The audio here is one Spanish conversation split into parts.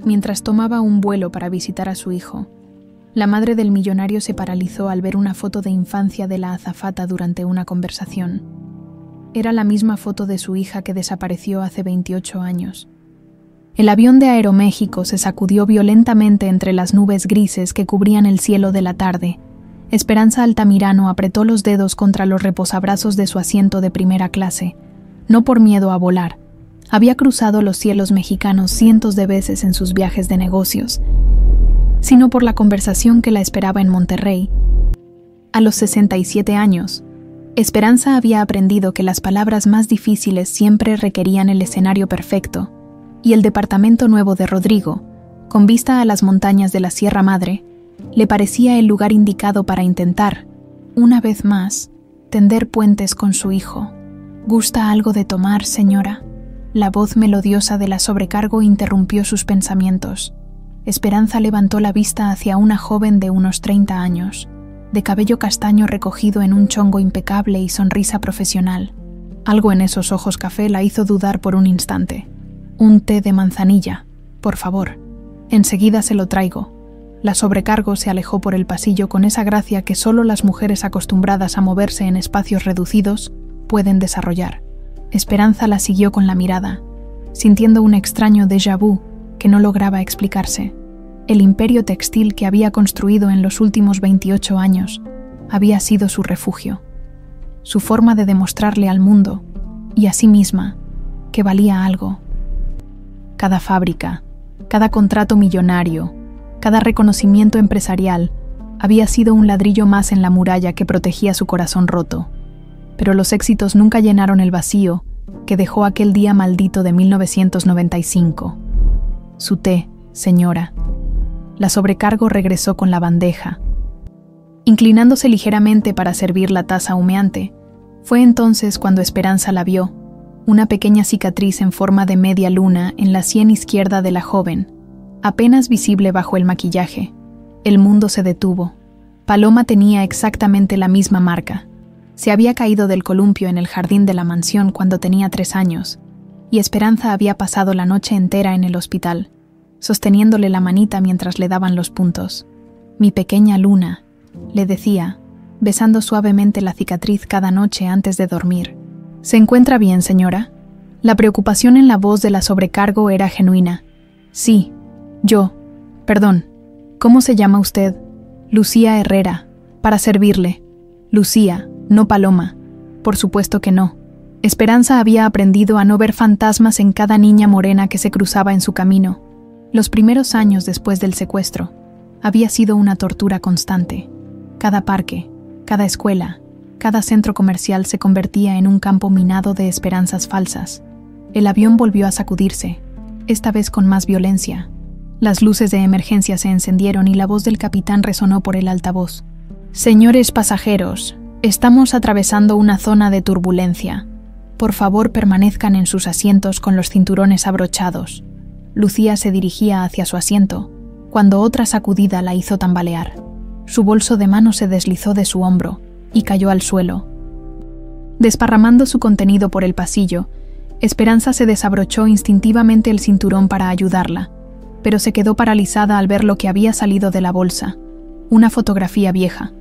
mientras tomaba un vuelo para visitar a su hijo. La madre del millonario se paralizó al ver una foto de infancia de la azafata durante una conversación. Era la misma foto de su hija que desapareció hace 28 años. El avión de Aeroméxico se sacudió violentamente entre las nubes grises que cubrían el cielo de la tarde. Esperanza Altamirano apretó los dedos contra los reposabrazos de su asiento de primera clase, no por miedo a volar. Había cruzado los cielos mexicanos cientos de veces en sus viajes de negocios, sino por la conversación que la esperaba en Monterrey. A los 67 años, Esperanza había aprendido que las palabras más difíciles siempre requerían el escenario perfecto, y el departamento nuevo de Rodrigo, con vista a las montañas de la Sierra Madre, le parecía el lugar indicado para intentar, una vez más, tender puentes con su hijo. «¿Gusta algo de tomar, señora?». La voz melodiosa de la sobrecargo interrumpió sus pensamientos. Esperanza levantó la vista hacia una joven de unos 30 años, de cabello castaño recogido en un chongo impecable y sonrisa profesional. Algo en esos ojos café la hizo dudar por un instante. «Un té de manzanilla, por favor. Enseguida se lo traigo». La sobrecargo se alejó por el pasillo con esa gracia que solo las mujeres acostumbradas a moverse en espacios reducidos pueden desarrollar. Esperanza la siguió con la mirada, sintiendo un extraño déjà vu que no lograba explicarse. El imperio textil que había construido en los últimos 28 años había sido su refugio, su forma de demostrarle al mundo y a sí misma que valía algo. Cada fábrica, cada contrato millonario, cada reconocimiento empresarial había sido un ladrillo más en la muralla que protegía su corazón roto. Pero los éxitos nunca llenaron el vacío que dejó aquel día maldito de 1995. «Su té, señora». La sobrecargo regresó con la bandeja. Inclinándose ligeramente para servir la taza humeante, fue entonces cuando Esperanza la vio, una pequeña cicatriz en forma de media luna en la sien izquierda de la joven, apenas visible bajo el maquillaje. El mundo se detuvo. Paloma tenía exactamente la misma marca. Se había caído del columpio en el jardín de la mansión cuando tenía 3 años, y Esperanza había pasado la noche entera en el hospital, sosteniéndole la manita mientras le daban los puntos. «Mi pequeña luna», le decía, besando suavemente la cicatriz cada noche antes de dormir. «¿Se encuentra bien, señora?». La preocupación en la voz de la sobrecargo era genuina. «Sí, yo. Perdón. ¿Cómo se llama usted?». «Lucía Herrera. Para servirle». «Lucía, no Paloma». «Por supuesto que no». Esperanza había aprendido a no ver fantasmas en cada niña morena que se cruzaba en su camino. Los primeros años después del secuestro había sido una tortura constante. Cada parque, cada escuela, cada centro comercial se convertía en un campo minado de esperanzas falsas. El avión volvió a sacudirse, esta vez con más violencia. Las luces de emergencia se encendieron y la voz del capitán resonó por el altavoz. «Señores pasajeros, estamos atravesando una zona de turbulencia. Por favor, permanezcan en sus asientos con los cinturones abrochados». Lucía se dirigía hacia su asiento, cuando otra sacudida la hizo tambalear. Su bolso de mano se deslizó de su hombro y cayó al suelo. Desparramando su contenido por el pasillo, Esperanza se desabrochó instintivamente el cinturón para ayudarla, pero se quedó paralizada al ver lo que había salido de la bolsa. Una fotografía vieja,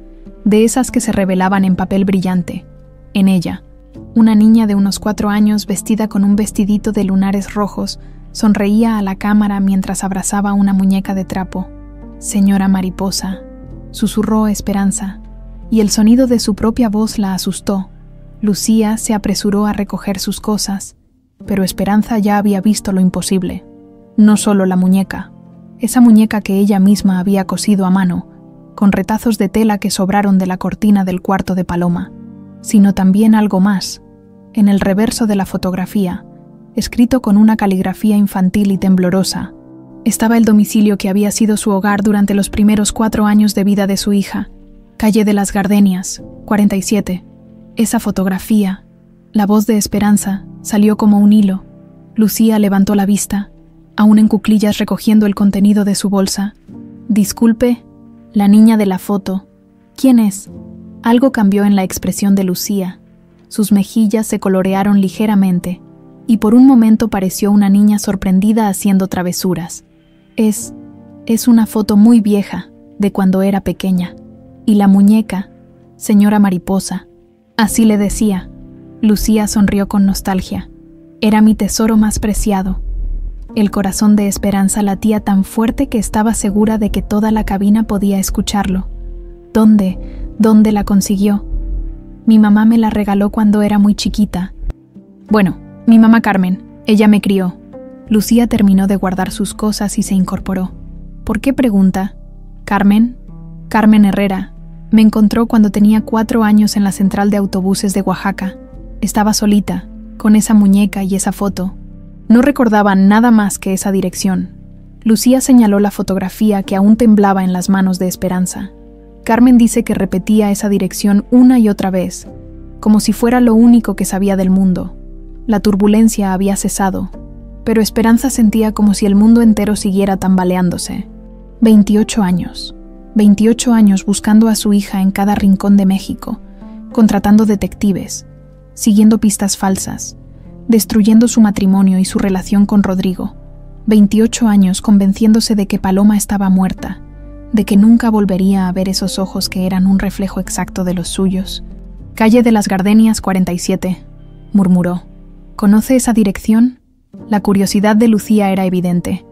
de esas que se revelaban en papel brillante. En ella, una niña de unos 4 años vestida con un vestidito de lunares rojos sonreía a la cámara mientras abrazaba una muñeca de trapo. «Señora Mariposa», susurró Esperanza, y el sonido de su propia voz la asustó. Lucía se apresuró a recoger sus cosas, pero Esperanza ya había visto lo imposible. No solo la muñeca, esa muñeca que ella misma había cosido a mano, con retazos de tela que sobraron de la cortina del cuarto de Paloma, sino también algo más. En el reverso de la fotografía, escrito con una caligrafía infantil y temblorosa, estaba el domicilio que había sido su hogar durante los primeros 4 años de vida de su hija, calle de las Gardenias, 47. Esa fotografía, la voz de Esperanza, salió como un hilo. Lucía levantó la vista, aún en cuclillas recogiendo el contenido de su bolsa. «Disculpe, la niña de la foto. ¿Quién es?». Algo cambió en la expresión de Lucía. Sus mejillas se colorearon ligeramente, y por un momento pareció una niña sorprendida haciendo travesuras. Es una foto muy vieja, de cuando era pequeña. Y la muñeca, señora Mariposa, así le decía. Lucía sonrió con nostalgia. Era mi tesoro más preciado. El corazón de Esperanza latía tan fuerte que estaba segura de que toda la cabina podía escucharlo. ¿Dónde la consiguió? Mi mamá me la regaló cuando era muy chiquita. Bueno, mi mamá Carmen, ella me crió. Lucía terminó de guardar sus cosas y se incorporó. ¿Por qué pregunta? ¿Carmen? Carmen Herrera. Me encontró cuando tenía 4 años en la central de autobuses de Oaxaca. Estaba solita, con esa muñeca y esa foto. No recordaba nada más que esa dirección. Lucía señaló la fotografía que aún temblaba en las manos de Esperanza. Carmen dice que repetía esa dirección una y otra vez, como si fuera lo único que sabía del mundo. La turbulencia había cesado, pero Esperanza sentía como si el mundo entero siguiera tambaleándose. 28 años. 28 años buscando a su hija en cada rincón de México, contratando detectives, siguiendo pistas falsas, destruyendo su matrimonio y su relación con Rodrigo. 28 años convenciéndose de que Paloma estaba muerta, de que nunca volvería a ver esos ojos que eran un reflejo exacto de los suyos. Calle de las Gardenias 47, murmuró. ¿Conoce esa dirección? La curiosidad de Lucía era evidente.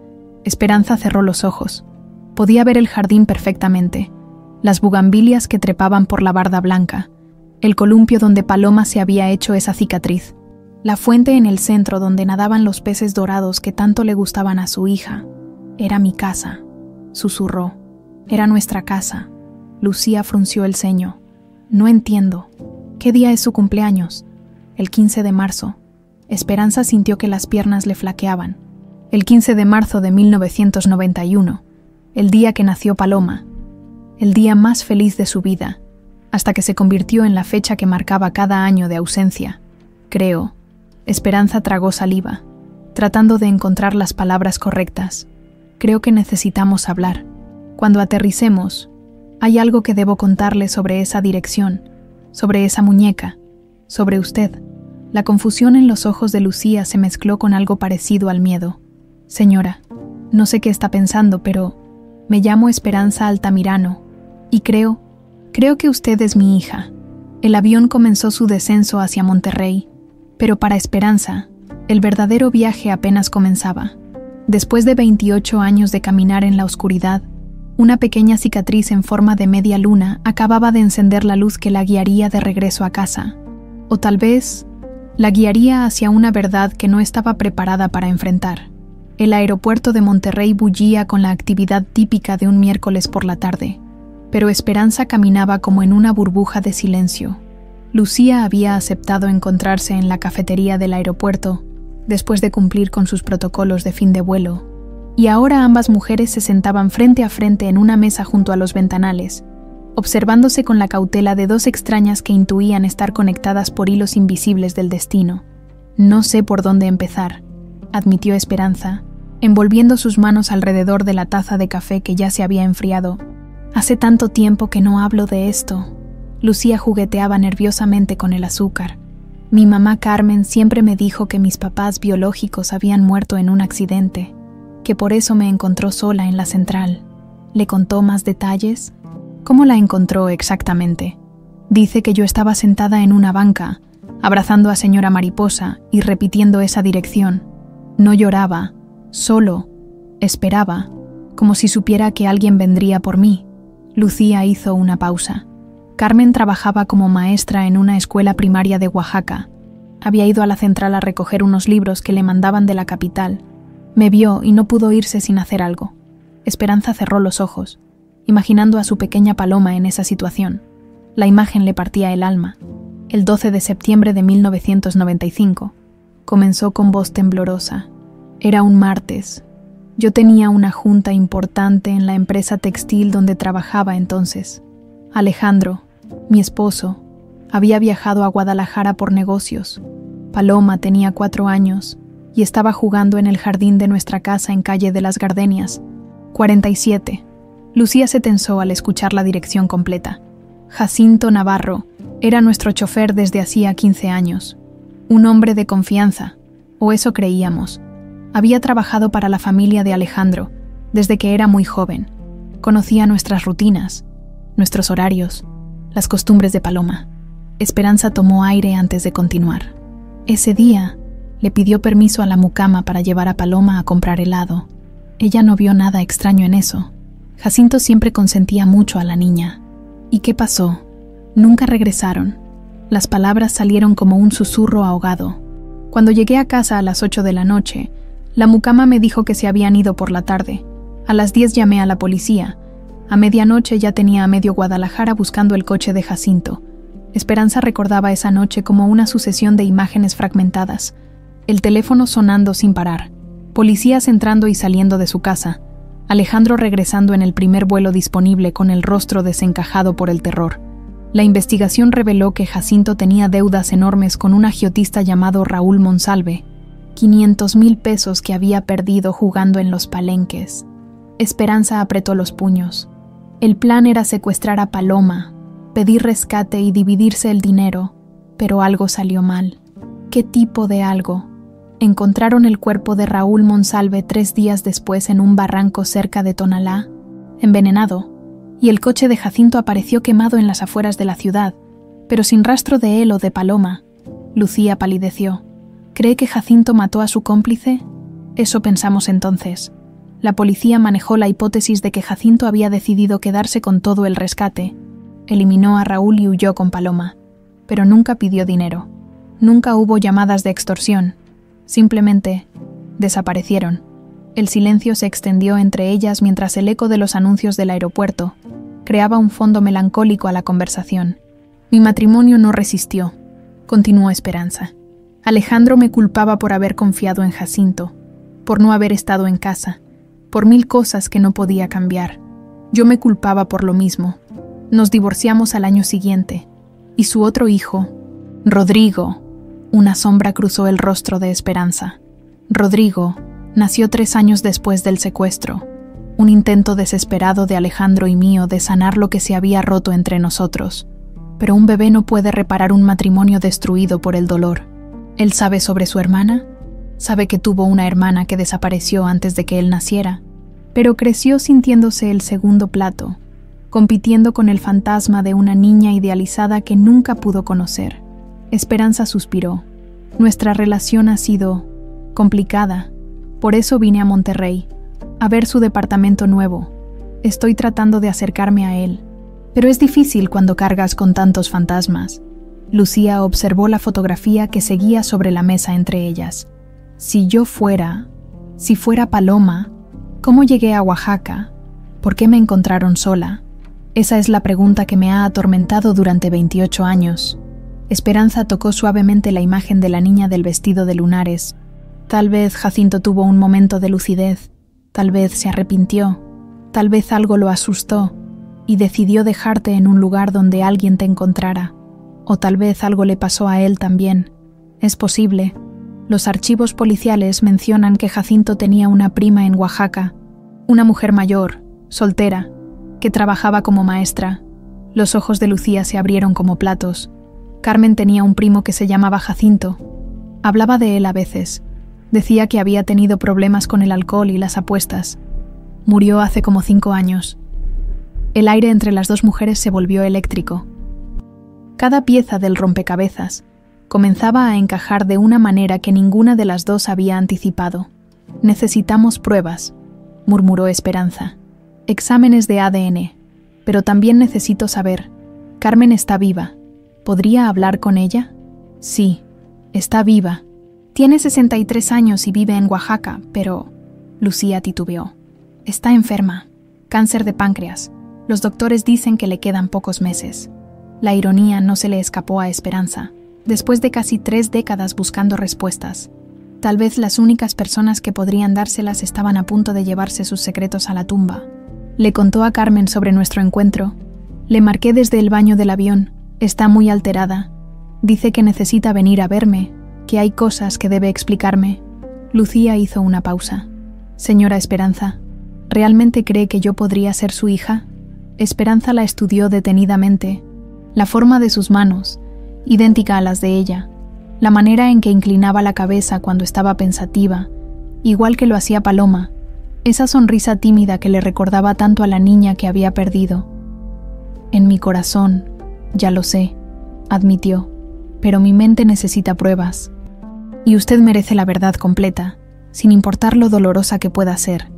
Esperanza cerró los ojos. Podía ver el jardín perfectamente, las bugambilias que trepaban por la barda blanca, el columpio donde Paloma se había hecho esa cicatriz, la fuente en el centro donde nadaban los peces dorados que tanto le gustaban a su hija. Era mi casa, susurró. Era nuestra casa. Lucía frunció el ceño. No entiendo. ¿Qué día es su cumpleaños? El 15 de marzo. Esperanza sintió que las piernas le flaqueaban. El 15 de marzo de 1991, el día que nació Paloma, el día más feliz de su vida, hasta que se convirtió en la fecha que marcaba cada año de ausencia. Creo. Esperanza tragó saliva, tratando de encontrar las palabras correctas. Creo que necesitamos hablar. Cuando aterricemos, hay algo que debo contarle sobre esa dirección, sobre esa muñeca, sobre usted. La confusión en los ojos de Lucía se mezcló con algo parecido al miedo. Señora, no sé qué está pensando, pero me llamo Esperanza Altamirano y creo que usted es mi hija. El avión comenzó su descenso hacia Monterrey, pero para Esperanza, el verdadero viaje apenas comenzaba. Después de 28 años de caminar en la oscuridad, una pequeña cicatriz en forma de media luna acababa de encender la luz que la guiaría de regreso a casa. O tal vez, la guiaría hacia una verdad que no estaba preparada para enfrentar. El aeropuerto de Monterrey bullía con la actividad típica de un miércoles por la tarde, pero Esperanza caminaba como en una burbuja de silencio. Lucía había aceptado encontrarse en la cafetería del aeropuerto, después de cumplir con sus protocolos de fin de vuelo, y ahora ambas mujeres se sentaban frente a frente en una mesa junto a los ventanales, observándose con la cautela de dos extrañas que intuían estar conectadas por hilos invisibles del destino. No sé por dónde empezar, admitió Esperanza, envolviendo sus manos alrededor de la taza de café que ya se había enfriado. Hace tanto tiempo que no hablo de esto. Lucía jugueteaba nerviosamente con el azúcar. Mi mamá Carmen siempre me dijo que mis papás biológicos habían muerto en un accidente, que por eso me encontró sola en la central. ¿Le contó más detalles? ¿Cómo la encontró exactamente? Dice que yo estaba sentada en una banca, abrazando a señora Mariposa y repitiendo esa dirección. No lloraba, solo esperaba, como si supiera que alguien vendría por mí. Lucía hizo una pausa. Carmen trabajaba como maestra en una escuela primaria de Oaxaca. Había ido a la central a recoger unos libros que le mandaban de la capital. Me vio y no pudo irse sin hacer algo. Esperanza cerró los ojos, imaginando a su pequeña Paloma en esa situación. La imagen le partía el alma. El 12 de septiembre de 1995. Comenzó con voz temblorosa. Era un martes. Yo tenía una junta importante en la empresa textil donde trabajaba entonces. Alejandro, mi esposo, había viajado a Guadalajara por negocios. Paloma tenía 4 años y estaba jugando en el jardín de nuestra casa en calle de las Gardenias, 47. Lucía se tensó al escuchar la dirección completa. Jacinto Navarro era nuestro chofer desde hacía 15 años. Un hombre de confianza, o eso creíamos. Había trabajado para la familia de Alejandro, desde que era muy joven. Conocía nuestras rutinas, nuestros horarios, las costumbres de Paloma. Esperanza tomó aire antes de continuar. Ese día, le pidió permiso a la mucama para llevar a Paloma a comprar helado. Ella no vio nada extraño en eso. Jacinto siempre consentía mucho a la niña. ¿Y qué pasó? Nunca regresaron. Las palabras salieron como un susurro ahogado. Cuando llegué a casa a las 8 de la noche, la mucama me dijo que se habían ido por la tarde. A las 10 llamé a la policía. A medianoche ya tenía a medio Guadalajara buscando el coche de Jacinto. Esperanza recordaba esa noche como una sucesión de imágenes fragmentadas. El teléfono sonando sin parar. Policías entrando y saliendo de su casa. Alejandro regresando en el primer vuelo disponible con el rostro desencajado por el terror. La investigación reveló que Jacinto tenía deudas enormes con un agiotista llamado Raúl Monsalve. 500,000 pesos que había perdido jugando en los palenques. Esperanza apretó los puños. El plan era secuestrar a Paloma, pedir rescate y dividirse el dinero, pero algo salió mal. ¿Qué tipo de algo? Encontraron el cuerpo de Raúl Monsalve 3 días después en un barranco cerca de Tonalá, envenenado, y el coche de Jacinto apareció quemado en las afueras de la ciudad, pero sin rastro de él o de Paloma. Lucía palideció. ¿Cree que Jacinto mató a su cómplice? Eso pensamos entonces. La policía manejó la hipótesis de que Jacinto había decidido quedarse con todo el rescate. Eliminó a Raúl y huyó con Paloma, pero nunca pidió dinero. Nunca hubo llamadas de extorsión. Simplemente desaparecieron. El silencio se extendió entre ellas mientras el eco de los anuncios del aeropuerto creaba un fondo melancólico a la conversación. Mi matrimonio no resistió, continuó Esperanza. Alejandro me culpaba por haber confiado en Jacinto, por no haber estado en casa, por 1000 cosas que no podía cambiar. Yo me culpaba por lo mismo. Nos divorciamos al año siguiente, y su otro hijo, Rodrigo. Una sombra cruzó el rostro de Esperanza. Rodrigo nació 3 años después del secuestro, un intento desesperado de Alejandro y mío de sanar lo que se había roto entre nosotros. Pero un bebé no puede reparar un matrimonio destruido por el dolor. ¿Él sabe sobre su hermana? Sabe que tuvo una hermana que desapareció antes de que él naciera, pero creció sintiéndose el segundo plato, compitiendo con el fantasma de una niña idealizada que nunca pudo conocer. Esperanza suspiró. Nuestra relación ha sido complicada. Por eso vine a Monterrey, a ver su departamento nuevo. Estoy tratando de acercarme a él, pero es difícil cuando cargas con tantos fantasmas. Lucía observó la fotografía que seguía sobre la mesa entre ellas. Si fuera Paloma, ¿cómo llegué a Oaxaca? ¿Por qué me encontraron sola? Esa es la pregunta que me ha atormentado durante 28 años. Esperanza tocó suavemente la imagen de la niña del vestido de lunares. Tal vez Jacinto tuvo un momento de lucidez, tal vez se arrepintió, tal vez algo lo asustó y decidió dejarte en un lugar donde alguien te encontrara. O tal vez algo le pasó a él también. Es posible. Los archivos policiales mencionan que Jacinto tenía una prima en Oaxaca, una mujer mayor, soltera, que trabajaba como maestra. Los ojos de Lucía se abrieron como platos. Carmen tenía un primo que se llamaba Jacinto. Hablaba de él a veces. Decía que había tenido problemas con el alcohol y las apuestas. Murió hace como 5 años. El aire entre las dos mujeres se volvió eléctrico. Cada pieza del rompecabezas comenzaba a encajar de una manera que ninguna de las dos había anticipado. Necesitamos pruebas, murmuró Esperanza. Exámenes de ADN. Pero también necesito saber. Carmen está viva. ¿Podría hablar con ella? Sí, está viva. Tiene 63 años y vive en Oaxaca, pero... Lucía titubeó. Está enferma. Cáncer de páncreas. Los doctores dicen que le quedan pocos meses. La ironía no se le escapó a Esperanza, después de casi 3 décadas buscando respuestas. Tal vez las únicas personas que podrían dárselas estaban a punto de llevarse sus secretos a la tumba. Le contó a Carmen sobre nuestro encuentro. Le marqué desde el baño del avión. Está muy alterada. Dice que necesita venir a verme, que hay cosas que debe explicarme. Lucía hizo una pausa. Señora Esperanza, ¿realmente cree que yo podría ser su hija? Esperanza la estudió detenidamente. La forma de sus manos, idéntica a las de ella. La manera en que inclinaba la cabeza cuando estaba pensativa, igual que lo hacía Paloma. esa sonrisa tímida que le recordaba tanto a la niña que había perdido. En mi corazón, ya lo sé, admitió, pero mi mente necesita pruebas. Y usted merece la verdad completa, sin importar lo dolorosa que pueda ser.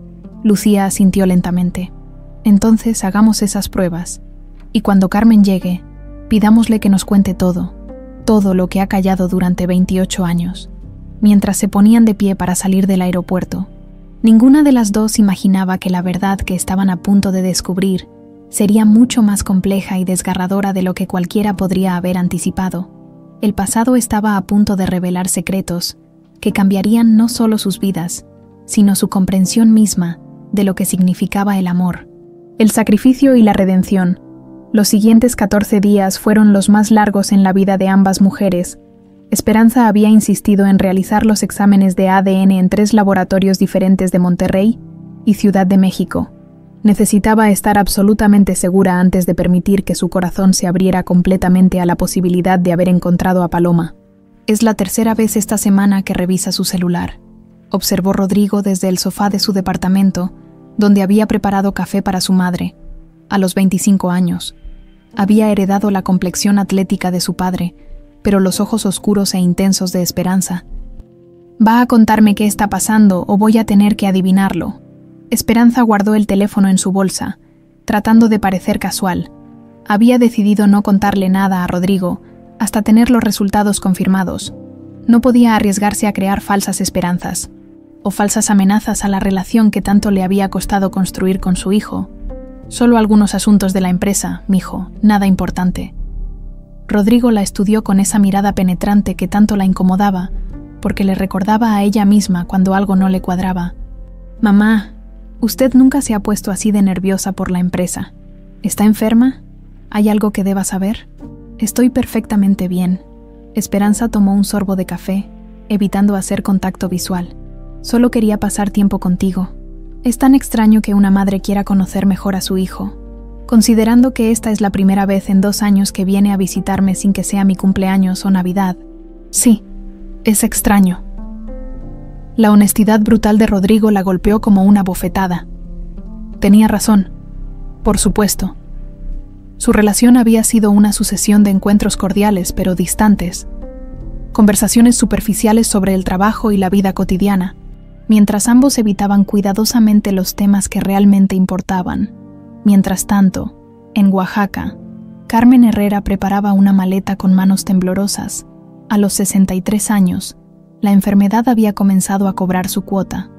Lucía asintió lentamente. Entonces hagamos esas pruebas, y cuando Carmen llegue, pidámosle que nos cuente todo lo que ha callado durante 28 años. Mientras se ponían de pie para salir del aeropuerto, ninguna de las dos imaginaba que la verdad que estaban a punto de descubrir sería mucho más compleja y desgarradora de lo que cualquiera podría haber anticipado. El pasado estaba a punto de revelar secretos que cambiarían no solo sus vidas, sino su comprensión misma de lo que significaba el amor, el sacrificio y la redención. Los siguientes 14 días fueron los más largos en la vida de ambas mujeres. Esperanza había insistido en realizar los exámenes de ADN en 3 laboratorios diferentes de Monterrey y Ciudad de México. Necesitaba estar absolutamente segura antes de permitir que su corazón se abriera completamente a la posibilidad de haber encontrado a Paloma. Es la 3ª vez esta semana que revisa su celular, observó Rodrigo desde el sofá de su departamento, donde había preparado café para su madre. A los 25 años, había heredado la complexión atlética de su padre, pero los ojos oscuros e intensos de Esperanza. «Va a contarme qué está pasando o voy a tener que adivinarlo». Esperanza guardó el teléfono en su bolsa, tratando de parecer casual. Había decidido no contarle nada a Rodrigo hasta tener los resultados confirmados. No podía arriesgarse a crear falsas esperanzas o falsas amenazas a la relación que tanto le había costado construir con su hijo. Solo algunos asuntos de la empresa, mijo, nada importante. Rodrigo la estudió con esa mirada penetrante que tanto la incomodaba, porque le recordaba a ella misma cuando algo no le cuadraba. «Mamá, usted nunca se ha puesto así de nerviosa por la empresa. ¿Está enferma? ¿Hay algo que deba saber?» «Estoy perfectamente bien». Esperanza tomó un sorbo de café, evitando hacer contacto visual. «Solo quería pasar tiempo contigo. Es tan extraño que una madre quiera conocer mejor a su hijo. Considerando que esta es la primera vez en 2 años que viene a visitarme sin que sea mi cumpleaños o Navidad. Sí, es extraño». La honestidad brutal de Rodrigo la golpeó como una bofetada. Tenía razón, por supuesto. Su relación había sido una sucesión de encuentros cordiales pero distantes, conversaciones superficiales sobre el trabajo y la vida cotidiana, mientras ambos evitaban cuidadosamente los temas que realmente importaban. Mientras tanto, en Oaxaca, Carmen Herrera preparaba una maleta con manos temblorosas. A los 63 años, la enfermedad había comenzado a cobrar su cuota,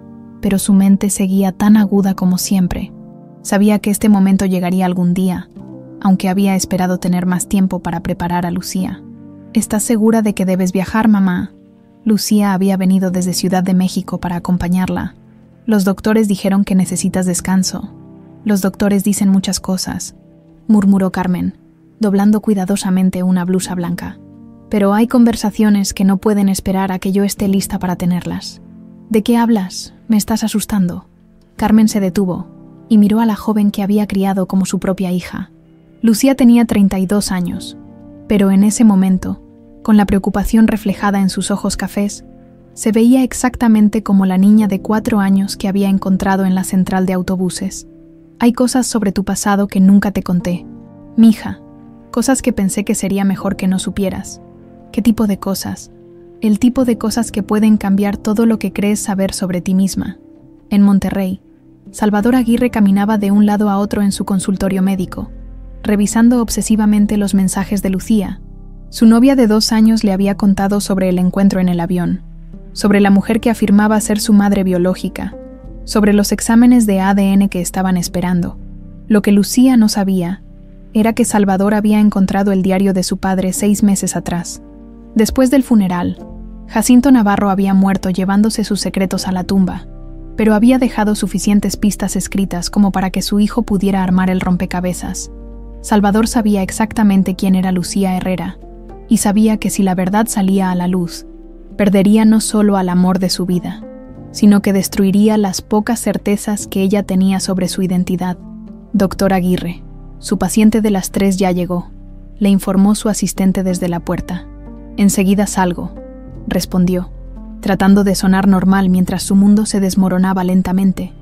pero su mente seguía tan aguda como siempre. Sabía que este momento llegaría algún día, aunque había esperado tener más tiempo para preparar a Lucía. «¿Estás segura de que debes viajar, mamá?» Lucía había venido desde Ciudad de México para acompañarla. «Los doctores dijeron que necesitas descanso». «Los doctores dicen muchas cosas», murmuró Carmen, doblando cuidadosamente una blusa blanca. «Pero hay conversaciones que no pueden esperar a que yo esté lista para tenerlas». «¿De qué hablas? Me estás asustando». Carmen se detuvo y miró a la joven que había criado como su propia hija. Lucía tenía 32 años, pero en ese momento, con la preocupación reflejada en sus ojos cafés, se veía exactamente como la niña de 4 años que había encontrado en la central de autobuses. «Hay cosas sobre tu pasado que nunca te conté, mija, cosas que pensé que sería mejor que no supieras». «¿Qué tipo de cosas?» «El tipo de cosas que pueden cambiar todo lo que crees saber sobre ti misma». En Monterrey, Salvador Aguirre caminaba de un lado a otro en su consultorio médico, revisando obsesivamente los mensajes de Lucía. Su novia de 2 años le había contado sobre el encuentro en el avión, sobre la mujer que afirmaba ser su madre biológica, sobre los exámenes de ADN que estaban esperando. Lo que Lucía no sabía era que Salvador había encontrado el diario de su padre 6 meses atrás. Después del funeral, Jacinto Navarro había muerto llevándose sus secretos a la tumba, pero había dejado suficientes pistas escritas como para que su hijo pudiera armar el rompecabezas. Salvador sabía exactamente quién era Lucía Herrera, y sabía que si la verdad salía a la luz, perdería no solo al amor de su vida, sino que destruiría las pocas certezas que ella tenía sobre su identidad. «Doctor Aguirre, su paciente de las 3 ya llegó», le informó su asistente desde la puerta. «Enseguida salgo», respondió, tratando de sonar normal mientras su mundo se desmoronaba lentamente.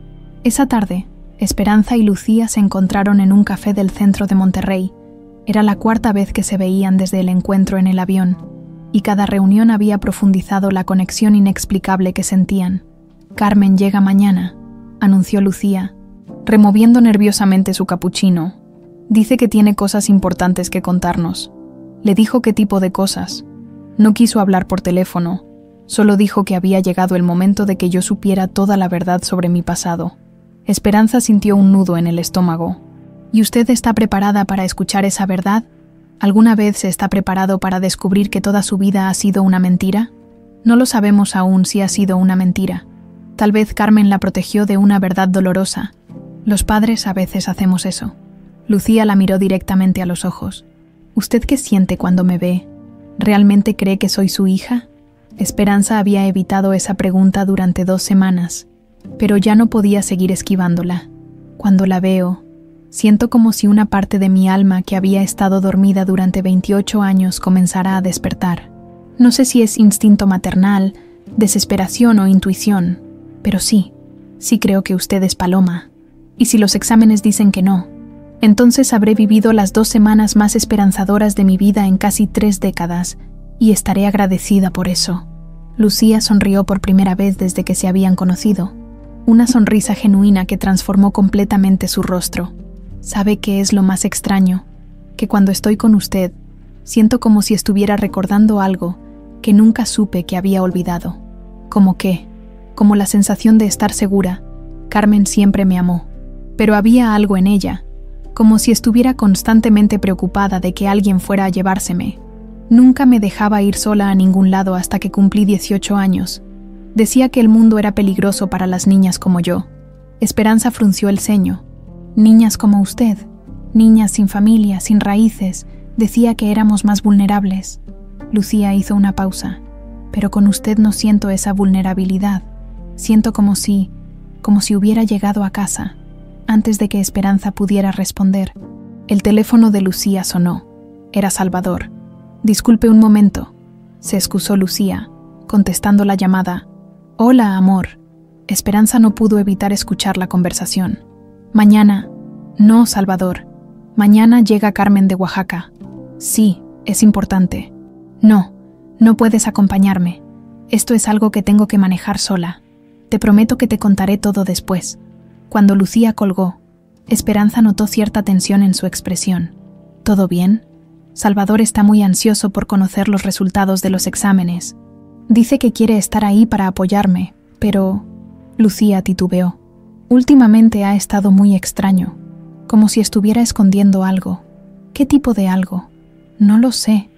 Esa tarde, Esperanza y Lucía se encontraron en un café del centro de Monterrey. Era la cuarta vez que se veían desde el encuentro en el avión, y cada reunión había profundizado la conexión inexplicable que sentían. «Carmen llega mañana», anunció Lucía, removiendo nerviosamente su capuchino. «Dice que tiene cosas importantes que contarnos». Le dijo qué tipo de cosas. No quiso hablar por teléfono, solo dijo que había llegado el momento de que yo supiera toda la verdad sobre mi pasado. Esperanza sintió un nudo en el estómago. ¿Y usted está preparada para escuchar esa verdad? ¿Alguna vez se está preparado para descubrir que toda su vida ha sido una mentira? No lo sabemos aún si ha sido una mentira. Tal vez Carmen la protegió de una verdad dolorosa. Los padres a veces hacemos eso. Lucía la miró directamente a los ojos. ¿Usted qué siente cuando me ve? ¿Realmente cree que soy su hija? Esperanza había evitado esa pregunta durante 2 semanas, pero ya no podía seguir esquivándola. Cuando la veo, siento como si una parte de mi alma que había estado dormida durante 28 años comenzara a despertar. No sé si es instinto maternal, desesperación o intuición, pero sí creo que usted es Paloma. Y si los exámenes dicen que no, entonces habré vivido las 2 semanas más esperanzadoras de mi vida en casi 3 décadas, y estaré agradecida por eso. Lucía sonrió por primera vez desde que se habían conocido, una sonrisa genuina que transformó completamente su rostro. ¿Sabe qué es lo más extraño? Que cuando estoy con usted, siento como si estuviera recordando algo que nunca supe que había olvidado. ¿Cómo qué? Como la sensación de estar segura. Carmen siempre me amó, pero había algo en ella, como si estuviera constantemente preocupada de que alguien fuera a llevárseme. Nunca me dejaba ir sola a ningún lado hasta que cumplí 18 años. Decía que el mundo era peligroso para las niñas como yo. Esperanza frunció el ceño. Niñas como usted, niñas sin familia, sin raíces, decía que éramos más vulnerables. Lucía hizo una pausa. Pero con usted no siento esa vulnerabilidad. Siento como si hubiera llegado a casa. Antes de que Esperanza pudiera responder, el teléfono de Lucía sonó. Era Salvador. «Disculpe un momento», se excusó Lucía, contestando la llamada. «Hola, amor». Esperanza no pudo evitar escuchar la conversación. «Mañana». «No, Salvador. Mañana llega Carmen de Oaxaca». «Sí, es importante». «No, no puedes acompañarme. Esto es algo que tengo que manejar sola. Te prometo que te contaré todo después». Cuando Lucía colgó, Esperanza notó cierta tensión en su expresión. «¿Todo bien?» Salvador está muy ansioso por conocer los resultados de los exámenes. Dice que quiere estar ahí para apoyarme, pero... Lucía titubeó. Últimamente ha estado muy extraño, como si estuviera escondiendo algo. ¿Qué tipo de algo? No lo sé.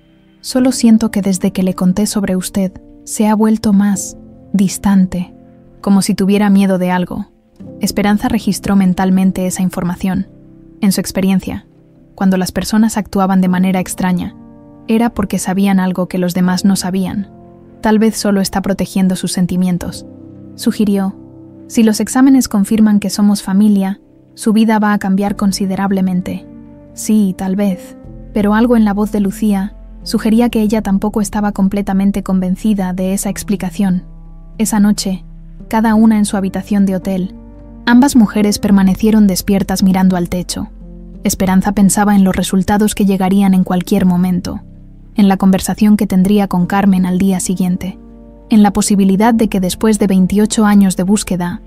Solo siento que desde que le conté sobre usted, se ha vuelto más distante, como si tuviera miedo de algo. Esperanza registró mentalmente esa información. En su experiencia, cuando las personas actuaban de manera extraña, era porque sabían algo que los demás no sabían. Tal vez solo está protegiendo sus sentimientos. Sugirió, si los exámenes confirman que somos familia, su vida va a cambiar considerablemente. Sí, tal vez, pero algo en la voz de Lucía sugería que ella tampoco estaba completamente convencida de esa explicación. Esa noche, cada una en su habitación de hotel, ambas mujeres permanecieron despiertas mirando al techo. Esperanza pensaba en los resultados que llegarían en cualquier momento, en la conversación que tendría con Carmen al día siguiente, en la posibilidad de que después de 28 años de búsqueda,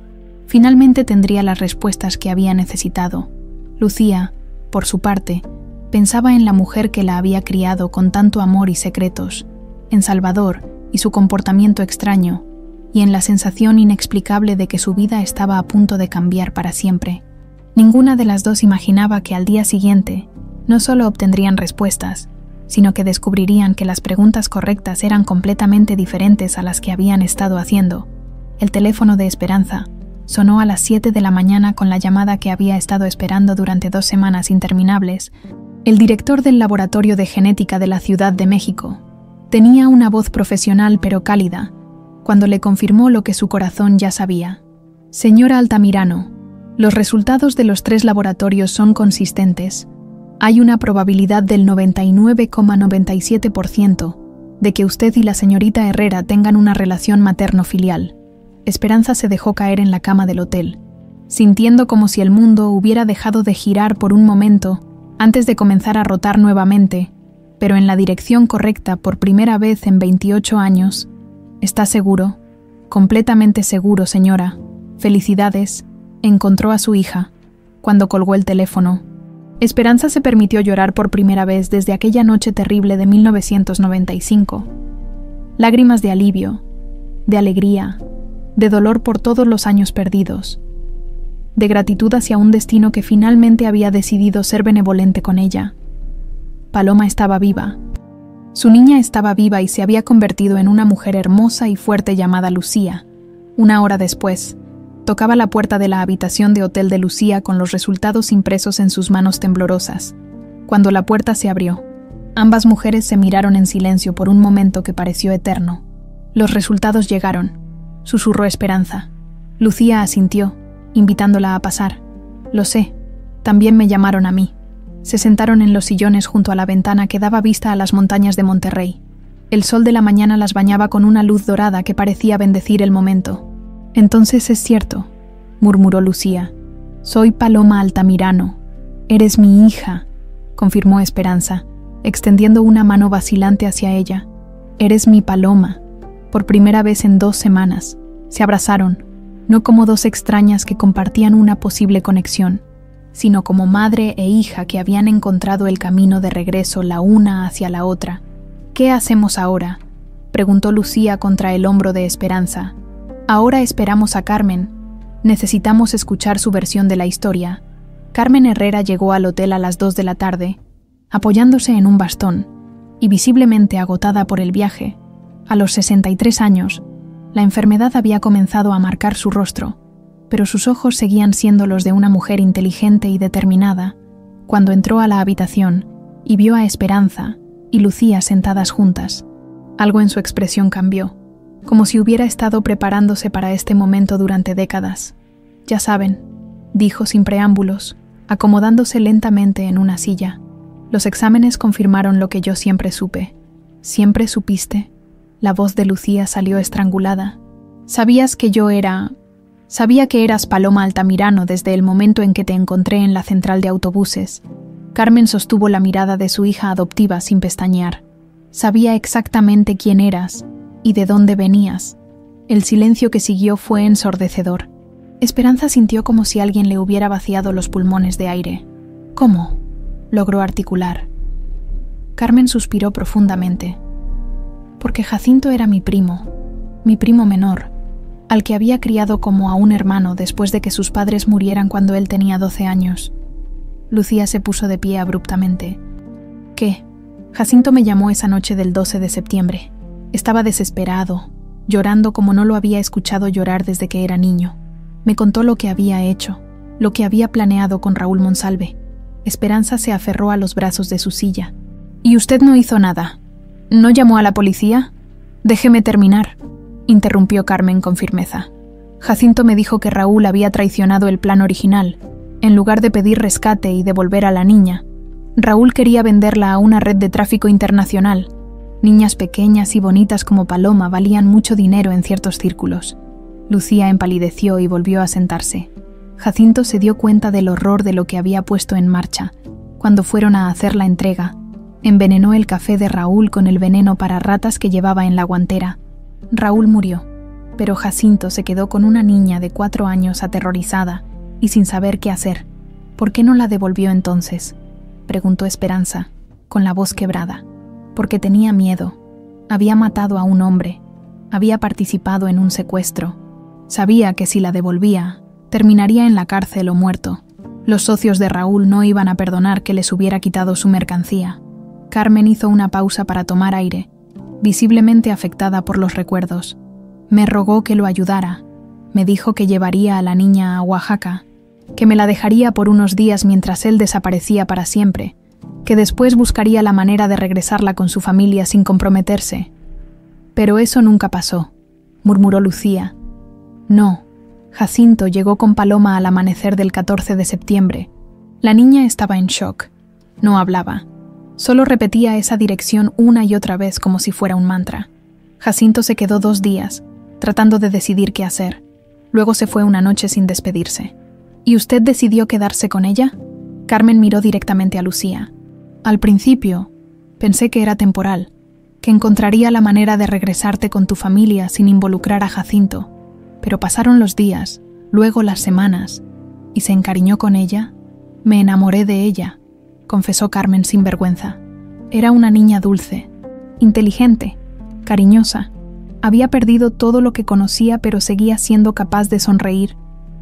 finalmente tendría las respuestas que había necesitado. Lucía, por su parte, pensaba en la mujer que la había criado con tanto amor y secretos, en Salvador y su comportamiento extraño, y en la sensación inexplicable de que su vida estaba a punto de cambiar para siempre. Ninguna de las dos imaginaba que al día siguiente no solo obtendrían respuestas, sino que descubrirían que las preguntas correctas eran completamente diferentes a las que habían estado haciendo. El teléfono de Esperanza sonó a las 7 de la mañana con la llamada que había estado esperando durante 2 semanas interminables. El director del Laboratorio de Genética de la Ciudad de México tenía una voz profesional pero cálida cuando le confirmó lo que su corazón ya sabía. «Señora Altamirano, los resultados de los 3 laboratorios son consistentes. Hay una probabilidad del 99,97% de que usted y la señorita Herrera tengan una relación materno-filial». Esperanza se dejó caer en la cama del hotel. sintiendo como si el mundo hubiera dejado de girar por un momento antes de comenzar a rotar nuevamente, pero en la dirección correcta por primera vez en 28 años. «¿Está seguro?» «Completamente seguro, señora. Felicidades», encontró a su hija, cuando colgó el teléfono. Esperanza se permitió llorar por primera vez desde aquella noche terrible de 1995. Lágrimas de alivio, de alegría, de dolor por todos los años perdidos, de gratitud hacia un destino que finalmente había decidido ser benevolente con ella. Paloma estaba viva. Su niña estaba viva y se había convertido en una mujer hermosa y fuerte llamada Lucía. Una hora después, tocaba la puerta de la habitación de hotel de Lucía con los resultados impresos en sus manos temblorosas. Cuando la puerta se abrió, ambas mujeres se miraron en silencio por un momento que pareció eterno. «Los resultados llegaron», susurró Esperanza. Lucía asintió, invitándola a pasar. «Lo sé, también me llamaron a mí». Se sentaron en los sillones junto a la ventana que daba vista a las montañas de Monterrey. El sol de la mañana las bañaba con una luz dorada que parecía bendecir el momento. «Entonces es cierto», murmuró Lucía. «Soy Paloma Altamirano. Eres mi hija», confirmó Esperanza, extendiendo una mano vacilante hacia ella. «Eres mi Paloma». Por primera vez en 2 semanas, se abrazaron, no como dos extrañas que compartían una posible conexión, sino como madre e hija que habían encontrado el camino de regreso la una hacia la otra. «¿Qué hacemos ahora?», preguntó Lucía contra el hombro de Esperanza. «Ahora esperamos a Carmen. Necesitamos escuchar su versión de la historia». Carmen Herrera llegó al hotel a las 2 de la tarde, apoyándose en un bastón, y visiblemente agotada por el viaje. A los 63 años, la enfermedad había comenzado a marcar su rostro, pero sus ojos seguían siendo los de una mujer inteligente y determinada, cuando entró a la habitación y vio a Esperanza y Lucía sentadas juntas. Algo en su expresión cambió, como si hubiera estado preparándose para este momento durante décadas. «Ya saben», dijo sin preámbulos, acomodándose lentamente en una silla. «Los exámenes confirmaron lo que yo siempre supe». «¿Siempre supiste?». La voz de Lucía salió estrangulada. «Sabías que yo era... Sabía que eras Paloma Altamirano desde el momento en que te encontré en la central de autobuses». Carmen sostuvo la mirada de su hija adoptiva sin pestañear. «Sabía exactamente quién eras y de dónde venías». El silencio que siguió fue ensordecedor. Esperanza sintió como si alguien le hubiera vaciado los pulmones de aire. «¿Cómo?», logró articular. Carmen suspiró profundamente. «Porque Jacinto era mi primo menor, al que había criado como a un hermano después de que sus padres murieran cuando él tenía 12 años. Lucía se puso de pie abruptamente. «¿Qué?». «Jacinto me llamó esa noche del 12 de septiembre. Estaba desesperado, llorando como no lo había escuchado llorar desde que era niño. Me contó lo que había hecho, lo que había planeado con Raúl Monsalve». Esperanza se aferró a los brazos de su silla. «¿Y usted no hizo nada? ¿No llamó a la policía?». «Déjeme terminar», interrumpió Carmen con firmeza. «Jacinto me dijo que Raúl había traicionado el plan original. En lugar de pedir rescate y devolver a la niña, Raúl quería venderla a una red de tráfico internacional. Niñas pequeñas y bonitas como Paloma valían mucho dinero en ciertos círculos». Lucía empalideció y volvió a sentarse. Jacinto se dio cuenta del horror de lo que había puesto en marcha. Cuando fueron a hacer la entrega, envenenó el café de Raúl con el veneno para ratas que llevaba en la guantera. Raúl murió, pero Jacinto se quedó con una niña de 4 años aterrorizada y sin saber qué hacer. «¿Por qué no la devolvió entonces?», preguntó Esperanza, con la voz quebrada. «Porque tenía miedo. Había matado a un hombre. Había participado en un secuestro. Sabía que si la devolvía, terminaría en la cárcel o muerto. Los socios de Raúl no iban a perdonar que les hubiera quitado su mercancía». Carmen hizo una pausa para tomar aire, visiblemente afectada por los recuerdos. «Me rogó que lo ayudara. Me dijo que llevaría a la niña a Oaxaca, que me la dejaría por unos días mientras él desaparecía para siempre, que después buscaría la manera de regresarla con su familia sin comprometerse». «Pero eso nunca pasó», murmuró Lucía. «No, Jacinto llegó con Paloma al amanecer del 14 de septiembre. La niña estaba en shock. No hablaba. Solo repetía esa dirección una y otra vez como si fuera un mantra. Jacinto se quedó 2 días, tratando de decidir qué hacer. Luego se fue una noche sin despedirse. ¿Y usted decidió quedarse con ella? Carmen miró directamente a Lucía. Al principio, pensé que era temporal, que encontraría la manera de regresarte con tu familia sin involucrar a Jacinto, pero pasaron los días, luego las semanas, y se encariñó con ella. Me enamoré de ella, confesó Carmen sin vergüenza. Era una niña dulce, inteligente, cariñosa. Había perdido todo lo que conocía, pero seguía siendo capaz de sonreír.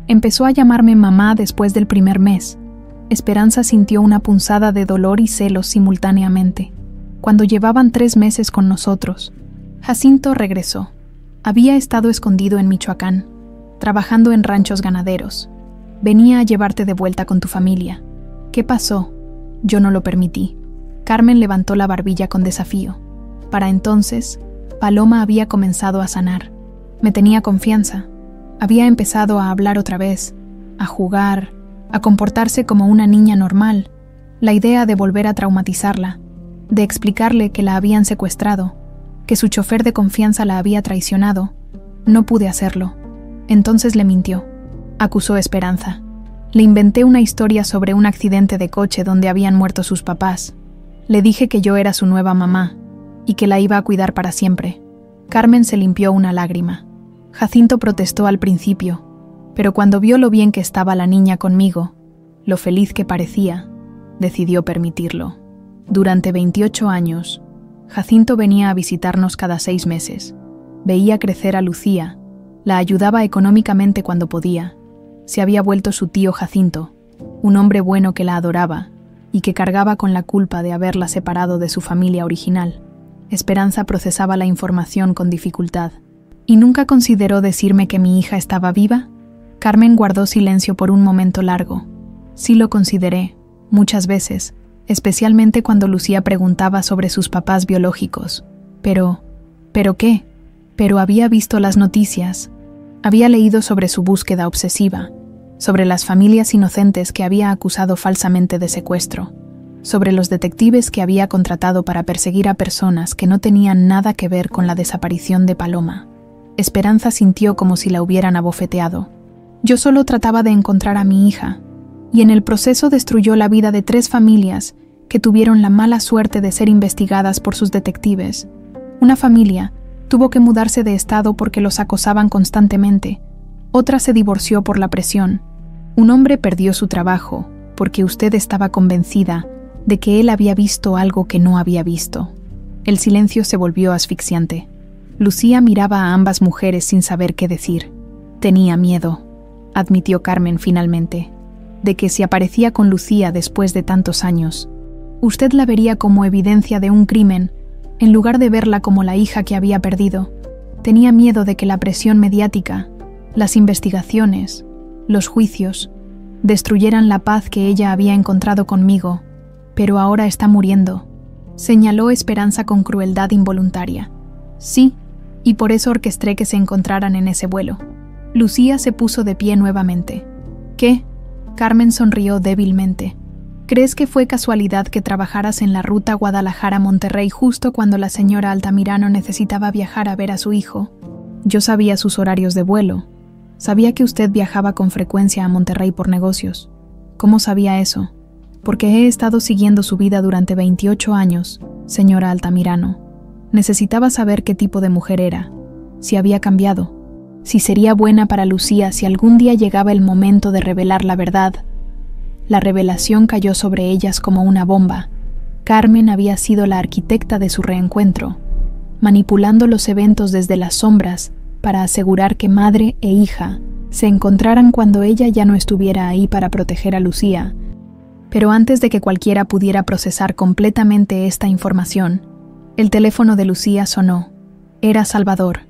Empezó a llamarme mamá después del primer mes. Esperanza sintió una punzada de dolor y celos simultáneamente. Cuando llevaban 3 meses con nosotros, Jacinto regresó. Había estado escondido en Michoacán, trabajando en ranchos ganaderos. Venía a llevarte de vuelta con tu familia. ¿Qué pasó? Yo no lo permití. Carmen levantó la barbilla con desafío. Para entonces, Paloma había comenzado a sanar. Me tenía confianza. Había empezado a hablar otra vez, a jugar, a comportarse como una niña normal. La idea de volver a traumatizarla, de explicarle que la habían secuestrado, que su chofer de confianza la había traicionado, no pude hacerlo. Entonces le mintió, acusó Esperanza. Le inventé una historia sobre un accidente de coche donde habían muerto sus papás. Le dije que yo era su nueva mamá y que la iba a cuidar para siempre. Carmen se limpió una lágrima. Jacinto protestó al principio, pero cuando vio lo bien que estaba la niña conmigo, lo feliz que parecía, decidió permitirlo. Durante 28 años, Jacinto venía a visitarnos cada 6 meses. Veía crecer a Lucía, la ayudaba económicamente cuando podía. Se había vuelto su tío Jacinto, un hombre bueno que la adoraba y que cargaba con la culpa de haberla separado de su familia original. Esperanza procesaba la información con dificultad. ¿Y nunca consideró decirme que mi hija estaba viva? Carmen guardó silencio por un momento largo. Sí lo consideré, muchas veces, especialmente cuando Lucía preguntaba sobre sus papás biológicos. ¿Pero qué? Pero había visto las noticias. Había leído sobre su búsqueda obsesiva, sobre las familias inocentes que había acusado falsamente de secuestro, sobre los detectives que había contratado para perseguir a personas que no tenían nada que ver con la desaparición de Paloma. Esperanza sintió como si la hubieran abofeteado. Yo solo trataba de encontrar a mi hija, y en el proceso destruyó la vida de 3 familias que tuvieron la mala suerte de ser investigadas por sus detectives. Una familia tuvo que mudarse de estado porque los acosaban constantemente. Otra se divorció por la presión. Un hombre perdió su trabajo porque usted estaba convencida de que él había visto algo que no había visto. El silencio se volvió asfixiante. Lucía miraba a ambas mujeres sin saber qué decir. Tenía miedo, admitió Carmen finalmente, de que si aparecía con Lucía después de tantos años, usted la vería como evidencia de un crimen, en lugar de verla como la hija que había perdido. Tenía miedo de que la presión mediática, las investigaciones, los juicios, destruyeran la paz que ella había encontrado conmigo, pero ahora está muriendo, señaló Esperanza con crueldad involuntaria. Sí, y por eso orquesté que se encontraran en ese vuelo. Lucía se puso de pie nuevamente. ¿Qué? Carmen sonrió débilmente. ¿Crees que fue casualidad que trabajaras en la ruta Guadalajara-Monterrey justo cuando la señora Altamirano necesitaba viajar a ver a su hijo? Yo sabía sus horarios de vuelo. Sabía que usted viajaba con frecuencia a Monterrey por negocios. ¿Cómo sabía eso? Porque he estado siguiendo su vida durante 28 años, señora Altamirano. Necesitaba saber qué tipo de mujer era, si había cambiado, si sería buena para Lucía si algún día llegaba el momento de revelar la verdad. La revelación cayó sobre ellas como una bomba. Carmen había sido la arquitecta de su reencuentro, manipulando los eventos desde las sombras para asegurar que madre e hija se encontraran cuando ella ya no estuviera ahí para proteger a Lucía. Pero antes de que cualquiera pudiera procesar completamente esta información, el teléfono de Lucía sonó. Era Salvador,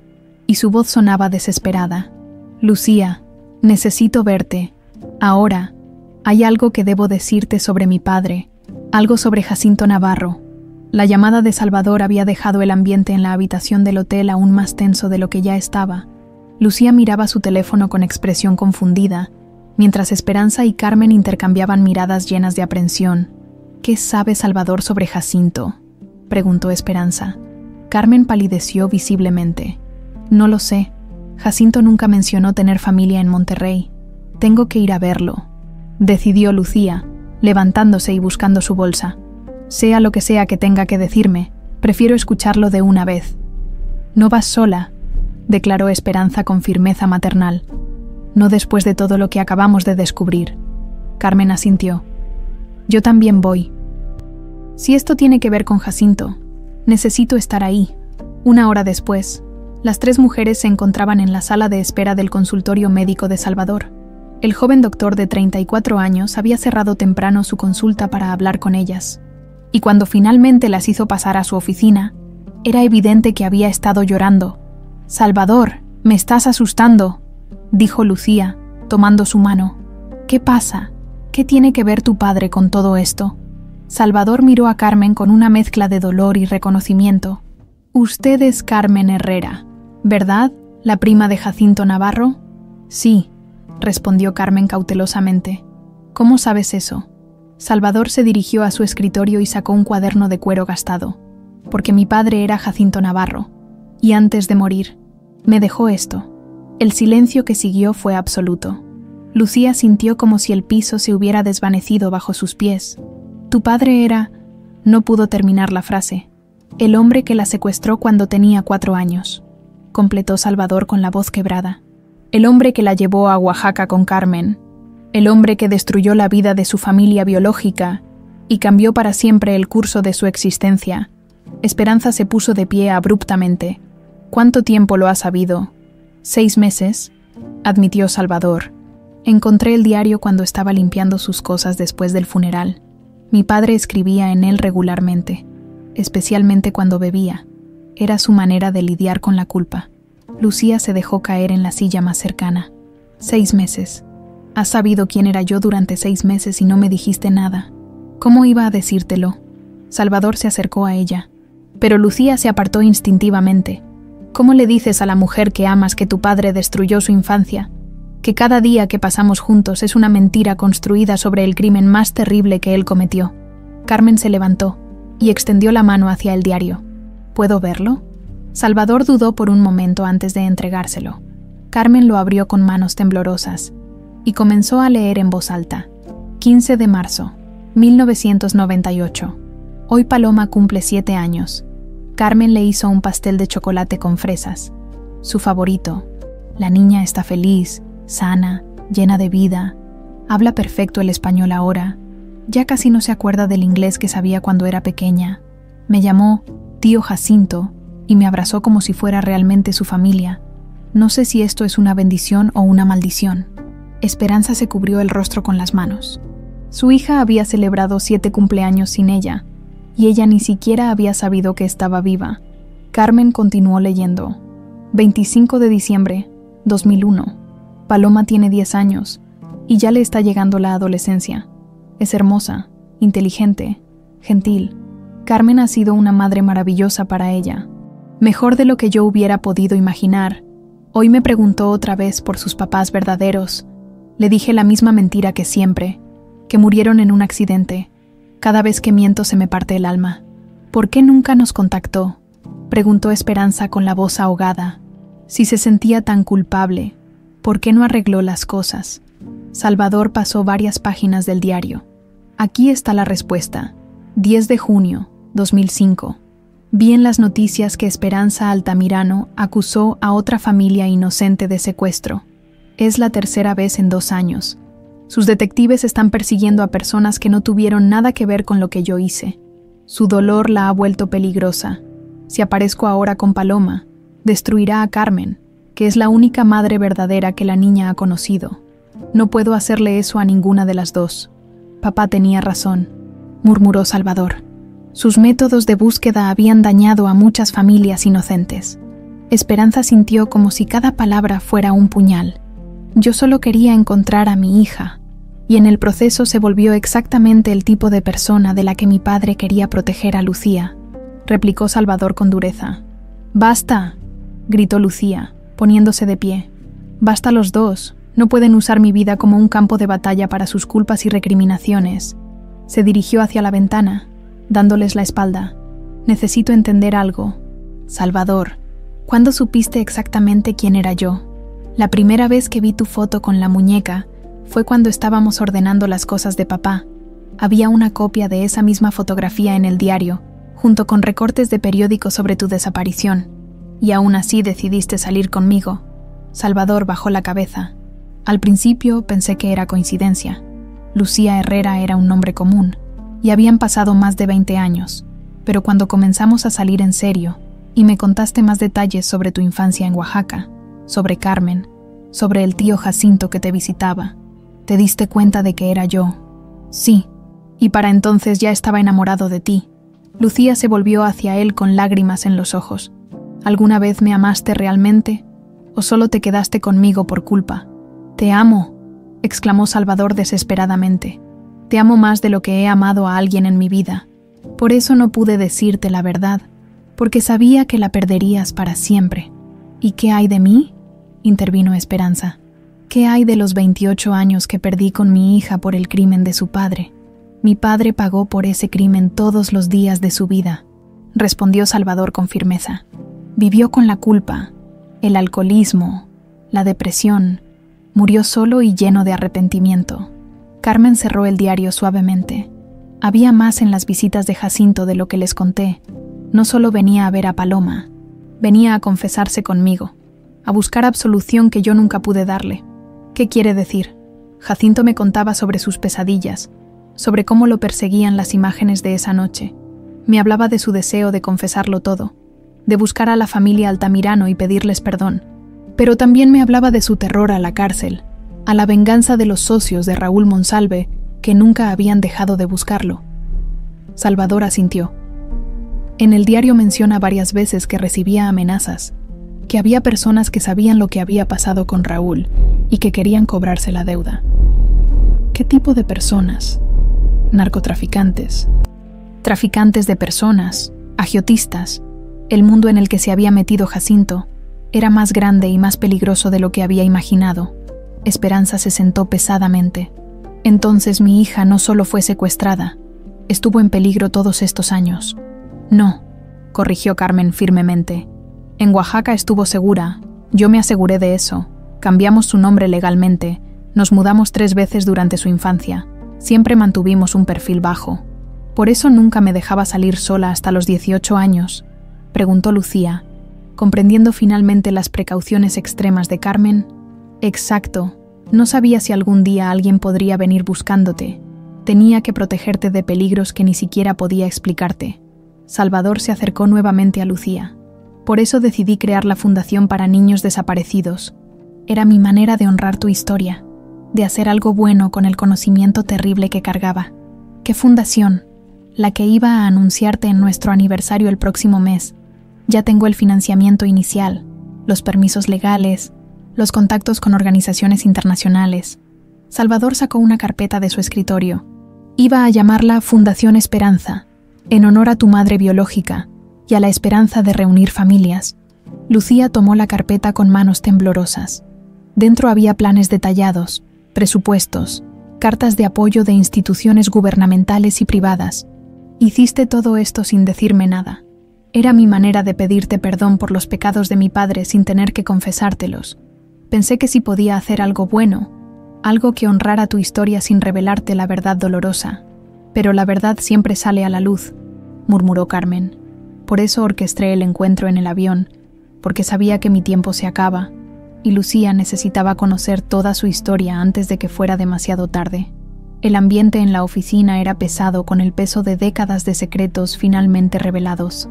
y su voz sonaba desesperada. Lucía, necesito verte. Ahora. Hay algo que debo decirte sobre mi padre, algo sobre Jacinto Navarro. La llamada de Salvador había dejado el ambiente en la habitación del hotel aún más tenso de lo que ya estaba. Lucía miraba su teléfono con expresión confundida, mientras Esperanza y Carmen intercambiaban miradas llenas de aprensión. ¿Qué sabe Salvador sobre Jacinto?, preguntó Esperanza. Carmen palideció visiblemente. No lo sé. Jacinto nunca mencionó tener familia en Monterrey. Tengo que ir a verlo, decidió Lucía, levantándose y buscando su bolsa. Sea lo que sea que tenga que decirme, prefiero escucharlo de una vez. No vas sola, declaró Esperanza con firmeza maternal. No después de todo lo que acabamos de descubrir. Carmen asintió. Yo también voy. Si esto tiene que ver con Jacinto, necesito estar ahí. 1 hora después, las 3 mujeres se encontraban en la sala de espera del consultorio médico de Salvador. El joven doctor de 34 años había cerrado temprano su consulta para hablar con ellas, y cuando finalmente las hizo pasar a su oficina, era evidente que había estado llorando. «Salvador, me estás asustando», dijo Lucía, tomando su mano. «¿Qué pasa? ¿Qué tiene que ver tu padre con todo esto?» Salvador miró a Carmen con una mezcla de dolor y reconocimiento. «Usted es Carmen Herrera, ¿verdad? ¿La prima de Jacinto Navarro?» «Sí», respondió Carmen cautelosamente. «¿Cómo sabes eso?» Salvador se dirigió a su escritorio y sacó un cuaderno de cuero gastado. «Porque mi padre era Jacinto Navarro, y antes de morir, me dejó esto». El silencio que siguió fue absoluto. Lucía sintió como si el piso se hubiera desvanecido bajo sus pies. «Tu padre era...» No pudo terminar la frase. «El hombre que la secuestró cuando tenía 4 años», completó Salvador con la voz quebrada. «El hombre que la llevó a Oaxaca con Carmen. El hombre que destruyó la vida de su familia biológica y cambió para siempre el curso de su existencia». Esperanza se puso de pie abruptamente. «¿Cuánto tiempo lo has sabido?» 6 meses, admitió Salvador. Encontré el diario cuando estaba limpiando sus cosas después del funeral. Mi padre escribía en él regularmente, especialmente cuando bebía. Era su manera de lidiar con la culpa. Lucía se dejó caer en la silla más cercana. 6 meses. Has sabido quién era yo durante 6 meses y no me dijiste nada. ¿Cómo iba a decírtelo? Salvador se acercó a ella, pero Lucía se apartó instintivamente. ¿Cómo le dices a la mujer que amas que tu padre destruyó su infancia? Que cada día que pasamos juntos es una mentira construida sobre el crimen más terrible que él cometió. Carmen se levantó y extendió la mano hacia el diario. ¿Puedo verlo? Salvador dudó por un momento antes de entregárselo. Carmen lo abrió con manos temblorosas y comenzó a leer en voz alta. 15 de marzo, 1998. Hoy Paloma cumple 7 años. Carmen le hizo un pastel de chocolate con fresas, su favorito. La niña está feliz, sana, llena de vida. Habla perfecto el español ahora. Ya casi no se acuerda del inglés que sabía cuando era pequeña. Me llamó tío Jacinto y me abrazó como si fuera realmente su familia. No sé si esto es una bendición o una maldición». Esperanza se cubrió el rostro con las manos. Su hija había celebrado 7 cumpleaños sin ella, y ella ni siquiera había sabido que estaba viva. Carmen continuó leyendo. 25 de diciembre, 2001. Paloma tiene 10 años, y ya le está llegando la adolescencia. Es hermosa, inteligente, gentil. Carmen ha sido una madre maravillosa para ella. Mejor de lo que yo hubiera podido imaginar. Hoy me preguntó otra vez por sus papás verdaderos. Le dije la misma mentira que siempre, que murieron en un accidente. Cada vez que miento se me parte el alma. ¿Por qué nunca nos contactó?, preguntó Esperanza con la voz ahogada. Si se sentía tan culpable, ¿por qué no arregló las cosas? Salvador pasó varias páginas del diario. Aquí está la respuesta. 10 de junio, 2005. Vi en las noticias que Esperanza Altamirano acusó a otra familia inocente de secuestro. Es la 3ª vez en 2 años. Sus detectives están persiguiendo a personas que no tuvieron nada que ver con lo que yo hice. Su dolor la ha vuelto peligrosa. Si aparezco ahora con Paloma, destruirá a Carmen, que es la única madre verdadera que la niña ha conocido. No puedo hacerle eso a ninguna de las dos. Papá tenía razón, murmuró Salvador. Sus métodos de búsqueda habían dañado a muchas familias inocentes. Esperanza sintió como si cada palabra fuera un puñal. Yo solo quería encontrar a mi hija, y en el proceso se volvió exactamente el tipo de persona de la que mi padre quería proteger a Lucía, replicó Salvador con dureza. «¡Basta!», gritó Lucía, poniéndose de pie. «Basta los dos, no pueden usar mi vida como un campo de batalla para sus culpas y recriminaciones». Se dirigió hacia la ventana, dándoles la espalda. «Necesito entender algo. Salvador, ¿cuándo supiste exactamente quién era yo? La primera vez que vi tu foto con la muñeca, Fue cuando estábamos ordenando las cosas de papá. Había una copia de esa misma fotografía en el diario, junto con recortes de periódico sobre tu desaparición. Y aún así decidiste salir conmigo. Salvador bajó la cabeza. Al principio pensé que era coincidencia. Lucía Herrera era un nombre común, y habían pasado más de 20 años. Pero cuando comenzamos a salir en serio, y me contaste más detalles sobre tu infancia en Oaxaca, sobre Carmen, sobre el tío Jacinto que te visitaba, te diste cuenta de que era yo. Sí, y para entonces ya estaba enamorado de ti. Lucía se volvió hacia él con lágrimas en los ojos. ¿Alguna vez me amaste realmente? ¿O solo te quedaste conmigo por culpa? «Te amo», exclamó Salvador desesperadamente. «Te amo más de lo que he amado a alguien en mi vida. Por eso no pude decirte la verdad, porque sabía que la perderías para siempre». «¿Y qué hay de mí?», intervino Esperanza. «¿Qué hay de los 28 años que perdí con mi hija por el crimen de su padre? Mi padre pagó por ese crimen todos los días de su vida», respondió Salvador con firmeza. «Vivió con la culpa, el alcoholismo, la depresión. Murió solo y lleno de arrepentimiento». Carmen cerró el diario suavemente. Había más en las visitas de Jacinto de lo que les conté. No solo venía a ver a Paloma, venía a confesarse conmigo, a buscar absolución que yo nunca pude darle. ¿Qué quiere decir? Jacinto me contaba sobre sus pesadillas, sobre cómo lo perseguían las imágenes de esa noche. Me hablaba de su deseo de confesarlo todo, de buscar a la familia Altamirano y pedirles perdón. Pero también me hablaba de su terror a la cárcel, a la venganza de los socios de Raúl Monsalve que nunca habían dejado de buscarlo. Salvador asintió. En el diario menciona varias veces que recibía amenazas, que había personas que sabían lo que había pasado con Raúl y que querían cobrarse la deuda. ¿Qué tipo de personas? Narcotraficantes. Traficantes de personas, agiotistas. El mundo en el que se había metido Jacinto era más grande y más peligroso de lo que había imaginado. Esperanza se sentó pesadamente. Entonces mi hija no solo fue secuestrada, estuvo en peligro todos estos años. No, corrigió Carmen firmemente. En Oaxaca estuvo segura, yo me aseguré de eso. Cambiamos su nombre legalmente, nos mudamos 3 veces durante su infancia. Siempre mantuvimos un perfil bajo. ¿Por eso nunca me dejaba salir sola hasta los 18 años? Preguntó Lucía, comprendiendo finalmente las precauciones extremas de Carmen. Exacto, no sabía si algún día alguien podría venir buscándote. Tenía que protegerte de peligros que ni siquiera podía explicarte. Salvador se acercó nuevamente a Lucía. Por eso decidí crear la Fundación para Niños Desaparecidos. Era mi manera de honrar tu historia, de hacer algo bueno con el conocimiento terrible que cargaba. ¿Qué fundación? La que iba a anunciarte en nuestro aniversario el próximo mes. Ya tengo el financiamiento inicial, los permisos legales, los contactos con organizaciones internacionales. Salvador sacó una carpeta de su escritorio. Iba a llamarla Fundación Esperanza, en honor a tu madre biológica y a la esperanza de reunir familias. Lucía tomó la carpeta con manos temblorosas. Dentro había planes detallados, presupuestos, cartas de apoyo de instituciones gubernamentales y privadas. Hiciste todo esto sin decirme nada. Era mi manera de pedirte perdón por los pecados de mi padre sin tener que confesártelos. Pensé que si podía hacer algo bueno, algo que honrara tu historia sin revelarte la verdad dolorosa. Pero la verdad siempre sale a la luz, murmuró Carmen. Por eso orquesté el encuentro en el avión, porque sabía que mi tiempo se acaba, y Lucía necesitaba conocer toda su historia antes de que fuera demasiado tarde. El ambiente en la oficina era pesado con el peso de décadas de secretos finalmente revelados.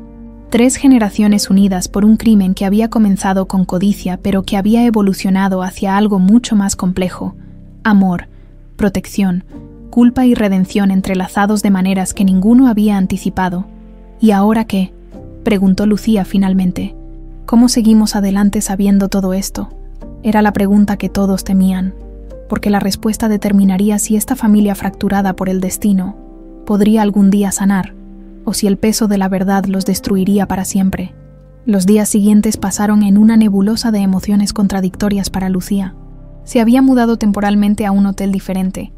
3 generaciones unidas por un crimen que había comenzado con codicia, pero que había evolucionado hacia algo mucho más complejo. Amor, protección, culpa y redención entrelazados de maneras que ninguno había anticipado. ¿Y ahora qué?, preguntó Lucía finalmente. ¿Cómo seguimos adelante sabiendo todo esto? Era la pregunta que todos temían, porque la respuesta determinaría si esta familia fracturada por el destino podría algún día sanar, o si el peso de la verdad los destruiría para siempre. Los días siguientes pasaron en una nebulosa de emociones contradictorias para Lucía. Se había mudado temporalmente a un hotel diferente.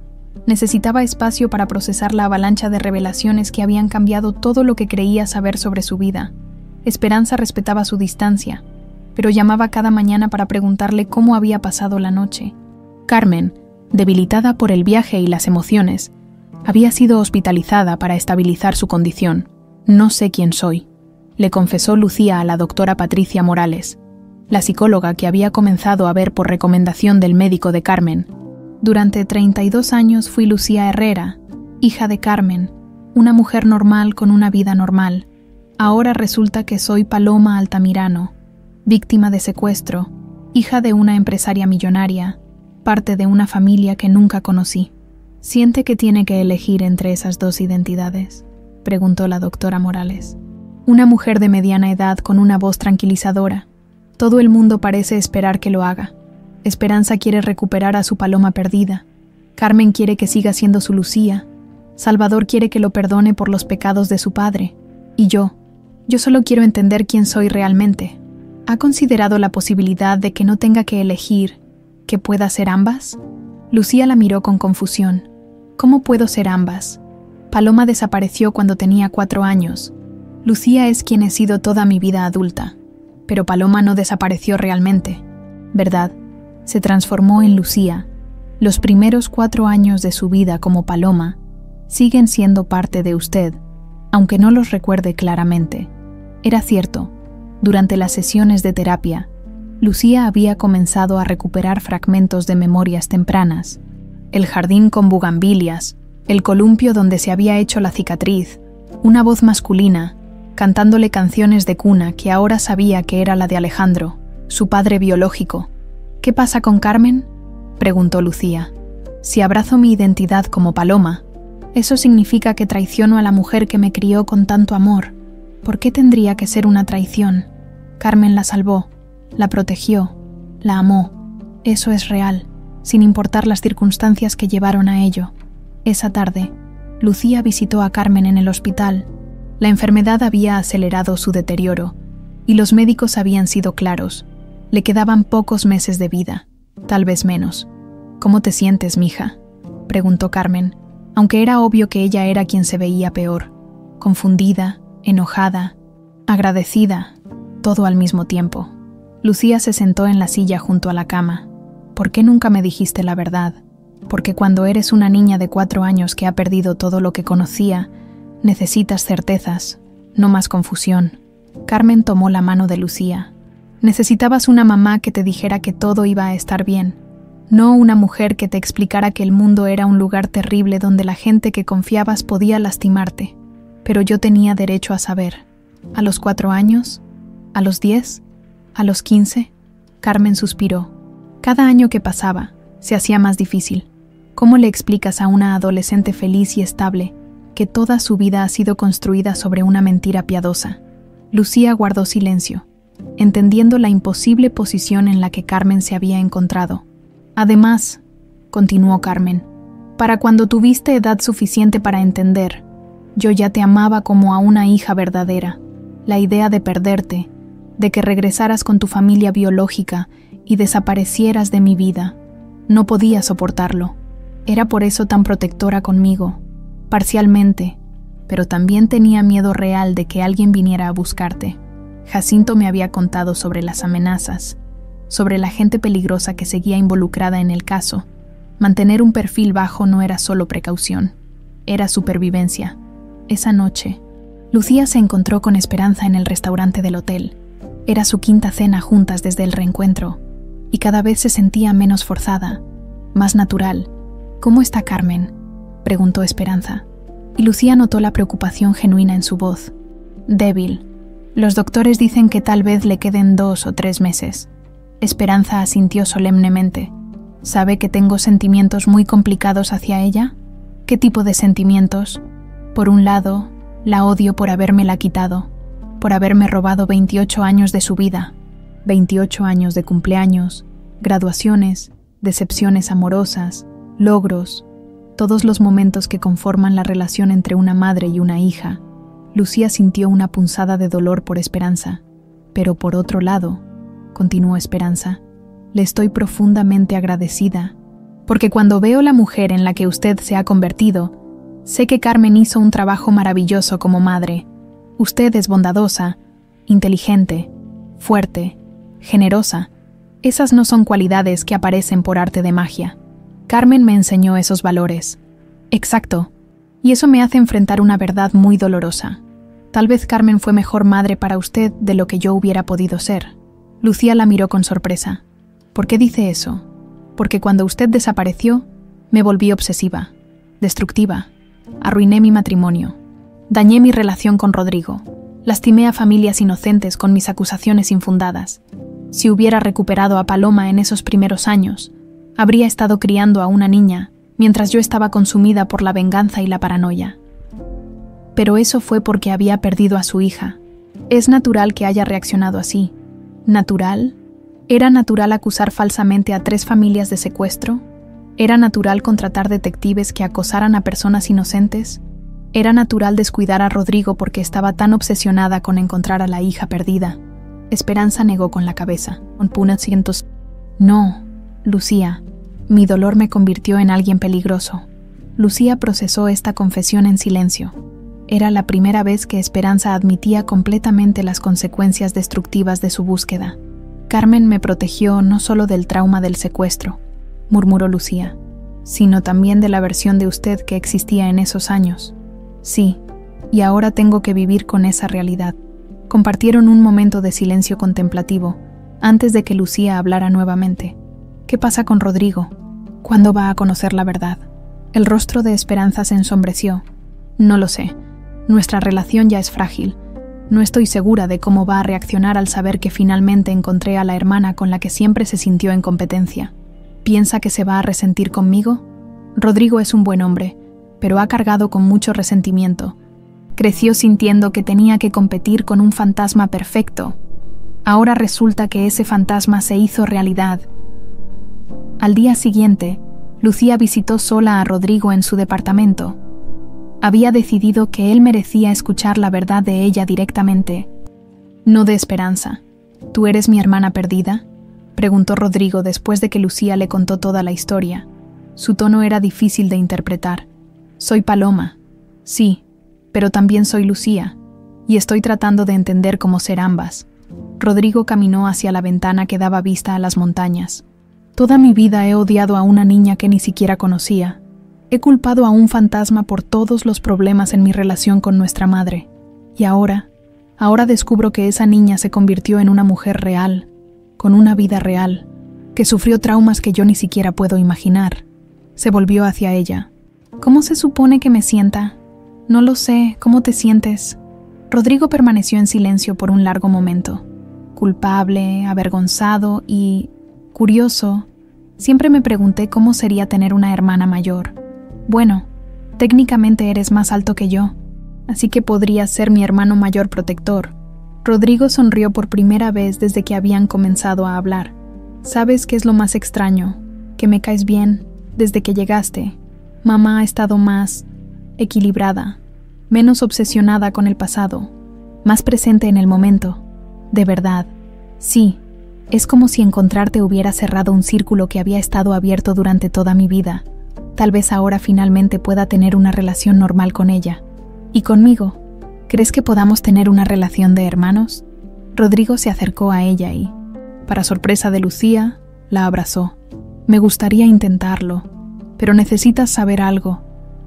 Necesitaba espacio para procesar la avalancha de revelaciones que habían cambiado todo lo que creía saber sobre su vida. Esperanza respetaba su distancia, pero llamaba cada mañana para preguntarle cómo había pasado la noche. Carmen, Debilitada por el viaje y las emociones, había sido hospitalizada para estabilizar su condición. No sé quién soy, le confesó Lucía a la doctora Patricia Morales, la psicóloga que había comenzado a ver por recomendación del médico de Carmen. Durante 32 años fui Lucía Herrera, hija de Carmen, una mujer normal con una vida normal. Ahora resulta que soy Paloma Altamirano, víctima de secuestro, hija de una empresaria millonaria, parte de una familia que nunca conocí. ¿Siente que tiene que elegir entre esas dos identidades?, preguntó la doctora Morales. Una mujer de mediana edad con una voz tranquilizadora. Todo el mundo parece esperar que lo haga. Esperanza quiere recuperar a su Paloma perdida. Carmen quiere que siga siendo su Lucía. Salvador quiere que lo perdone por los pecados de su padre. Y yo solo quiero entender quién soy realmente. ¿Ha considerado la posibilidad de que no tenga que elegir, que pueda ser ambas? Lucía la miró con confusión. ¿Cómo puedo ser ambas? Paloma desapareció cuando tenía 4 años. Lucía es quien he sido toda mi vida adulta. Pero Paloma no desapareció realmente, ¿verdad? Se transformó en Lucía. Los primeros 4 años de su vida como Paloma siguen siendo parte de usted, aunque no los recuerde claramente. Era cierto, durante las sesiones de terapia, Lucía había comenzado a recuperar fragmentos de memorias tempranas. El jardín con bugambilias, el columpio donde se había hecho la cicatriz, una voz masculina, cantándole canciones de cuna que ahora sabía que era la de Alejandro, su padre biológico. ¿Qué pasa con Carmen?, preguntó Lucía. Si abrazo mi identidad como Paloma, eso significa que traiciono a la mujer que me crió con tanto amor. ¿Por qué tendría que ser una traición? Carmen la salvó, la protegió, la amó. Eso es real, sin importar las circunstancias que llevaron a ello. Esa tarde, Lucía visitó a Carmen en el hospital. La enfermedad había acelerado su deterioro, y los médicos habían sido claros. Le quedaban pocos meses de vida, tal vez menos. ¿Cómo te sientes, mija?, preguntó Carmen, aunque era obvio que ella era quien se veía peor. Confundida, enojada, agradecida, todo al mismo tiempo. Lucía se sentó en la silla junto a la cama. ¿Por qué nunca me dijiste la verdad? Porque cuando eres una niña de 4 años que ha perdido todo lo que conocía, necesitas certezas, no más confusión. Carmen tomó la mano de Lucía. Necesitabas una mamá que te dijera que todo iba a estar bien, no una mujer que te explicara que el mundo era un lugar terrible donde la gente que confiabas podía lastimarte. Pero yo tenía derecho a saber. ¿A los 4 años? ¿A los 10? ¿A los 15? Carmen suspiró. Cada año que pasaba, se hacía más difícil. ¿Cómo le explicas a una adolescente feliz y estable que toda su vida ha sido construida sobre una mentira piadosa? Lucía guardó silencio, entendiendo la imposible posición en la que Carmen se había encontrado. Además, continuó Carmen, para cuando tuviste edad suficiente para entender, yo ya te amaba como a una hija verdadera. La idea de perderte, de que regresaras con tu familia biológica y desaparecieras de mi vida, no podía soportarlo. Era por eso tan protectora conmigo, parcialmente, pero también tenía miedo real de que alguien viniera a buscarte. Jacinto me había contado sobre las amenazas, sobre la gente peligrosa que seguía involucrada en el caso. Mantener un perfil bajo no era solo precaución, era supervivencia. Esa noche, Lucía se encontró con Esperanza en el restaurante del hotel. Era su 5ª cena juntas desde el reencuentro, y cada vez se sentía menos forzada, más natural. ¿Cómo está Carmen?, preguntó Esperanza, y Lucía notó la preocupación genuina en su voz. Débil. Los doctores dicen que tal vez le queden 2 o 3 meses. Esperanza asintió solemnemente. ¿Sabe que tengo sentimientos muy complicados hacia ella? ¿Qué tipo de sentimientos? Por un lado, la odio por habérmela quitado, por haberme robado 28 años de su vida, 28 años de cumpleaños, graduaciones, decepciones amorosas, logros, todos los momentos que conforman la relación entre una madre y una hija. Lucía sintió una punzada de dolor por Esperanza, pero por otro lado, continuó Esperanza, le estoy profundamente agradecida, porque cuando veo la mujer en la que usted se ha convertido, sé que Carmen hizo un trabajo maravilloso como madre. Usted es bondadosa, inteligente, fuerte, generosa. Esas no son cualidades que aparecen por arte de magia. Carmen me enseñó esos valores. Exacto. Y eso me hace enfrentar una verdad muy dolorosa. Tal vez Carmen fue mejor madre para usted de lo que yo hubiera podido ser. Lucía la miró con sorpresa. ¿Por qué dice eso? Porque cuando usted desapareció, me volví obsesiva, destructiva. Arruiné mi matrimonio. Dañé mi relación con Rodrigo. Lastimé a familias inocentes con mis acusaciones infundadas. Si hubiera recuperado a Paloma en esos primeros años, habría estado criando a una niña, mientras yo estaba consumida por la venganza y la paranoia. Pero eso fue porque había perdido a su hija. Es natural que haya reaccionado así. ¿Natural? ¿Era natural acusar falsamente a 3 familias de secuestro? ¿Era natural contratar detectives que acosaran a personas inocentes? ¿Era natural descuidar a Rodrigo porque estaba tan obsesionada con encontrar a la hija perdida? Esperanza negó con la cabeza. No, Lucía. Mi dolor me convirtió en alguien peligroso. Lucía procesó esta confesión en silencio. Era la primera vez que Esperanza admitía completamente las consecuencias destructivas de su búsqueda. Carmen me protegió no solo del trauma del secuestro, murmuró Lucía, sino también de la versión de usted que existía en esos años. Sí, y ahora tengo que vivir con esa realidad. Compartieron un momento de silencio contemplativo, antes de que Lucía hablara nuevamente. ¿Qué pasa con Rodrigo? ¿Cuándo va a conocer la verdad? El rostro de Esperanza se ensombreció. No lo sé. Nuestra relación ya es frágil. No estoy segura de cómo va a reaccionar al saber que finalmente encontré a la hermana con la que siempre se sintió en competencia. ¿Piensa que se va a resentir conmigo? Rodrigo es un buen hombre, pero ha cargado con mucho resentimiento. Creció sintiendo que tenía que competir con un fantasma perfecto. Ahora resulta que ese fantasma se hizo realidad. Al día siguiente, Lucía visitó sola a Rodrigo en su departamento. Había decidido que él merecía escuchar la verdad de ella directamente. No de Esperanza. ¿Tú eres mi hermana perdida?, preguntó Rodrigo después de que Lucía le contó toda la historia. Su tono era difícil de interpretar. Soy Paloma. Sí, pero también soy Lucía, y estoy tratando de entender cómo ser ambas. Rodrigo caminó hacia la ventana que daba vista a las montañas. Toda mi vida he odiado a una niña que ni siquiera conocía. He culpado a un fantasma por todos los problemas en mi relación con nuestra madre. Y ahora descubro que esa niña se convirtió en una mujer real, con una vida real, que sufrió traumas que yo ni siquiera puedo imaginar. Se volvió hacia ella. ¿Cómo se supone que me sienta? No lo sé. ¿Cómo te sientes? Rodrigo permaneció en silencio por un largo momento. Culpable, avergonzado y curioso. Siempre me pregunté cómo sería tener una hermana mayor. Bueno, técnicamente eres más alto que yo, así que podrías ser mi hermano mayor protector. Rodrigo sonrió por primera vez desde que habían comenzado a hablar. ¿Sabes qué es lo más extraño? Que me caes bien desde que llegaste. Mamá ha estado más equilibrada, menos obsesionada con el pasado, más presente en el momento. De verdad, sí. Es como si encontrarte hubiera cerrado un círculo que había estado abierto durante toda mi vida. Tal vez ahora finalmente pueda tener una relación normal con ella. ¿Y conmigo? ¿Crees que podamos tener una relación de hermanos? Rodrigo se acercó a ella y, para sorpresa de Lucía, la abrazó. Me gustaría intentarlo, pero necesitas saber algo.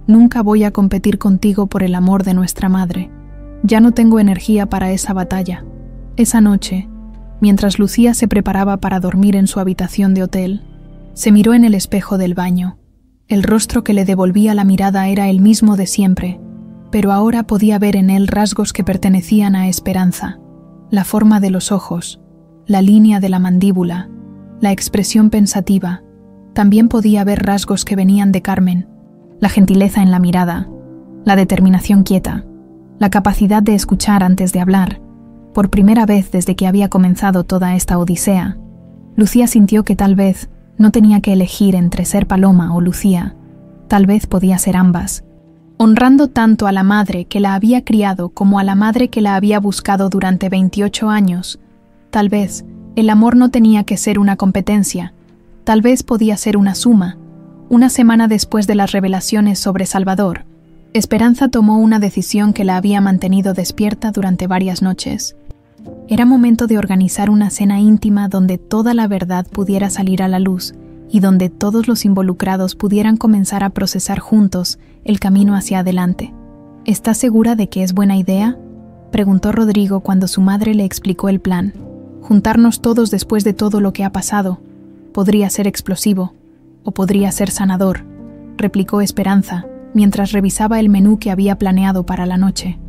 Nunca voy a competir contigo por el amor de nuestra madre. Ya no tengo energía para esa batalla. Esa noche, mientras Lucía se preparaba para dormir en su habitación de hotel, se miró en el espejo del baño. El rostro que le devolvía la mirada era el mismo de siempre, pero ahora podía ver en él rasgos que pertenecían a Esperanza. La forma de los ojos, la línea de la mandíbula, la expresión pensativa. También podía ver rasgos que venían de Carmen, la gentileza en la mirada, la determinación quieta, la capacidad de escuchar antes de hablar. Por primera vez desde que había comenzado toda esta odisea, Lucía sintió que tal vez no tenía que elegir entre ser Paloma o Lucía. Tal vez podía ser ambas. Honrando tanto a la madre que la había criado como a la madre que la había buscado durante 28 años, tal vez el amor no tenía que ser una competencia. Tal vez podía ser una suma. Una semana después de las revelaciones sobre Salvador, Esperanza tomó una decisión que la había mantenido despierta durante varias noches. Era momento de organizar una cena íntima donde toda la verdad pudiera salir a la luz y donde todos los involucrados pudieran comenzar a procesar juntos el camino hacia adelante. ¿Estás segura de que es buena idea?, preguntó Rodrigo cuando su madre le explicó el plan. Juntarnos todos después de todo lo que ha pasado. Podría ser explosivo, o podría ser sanador, replicó Esperanza, mientras revisaba el menú que había planeado para la noche.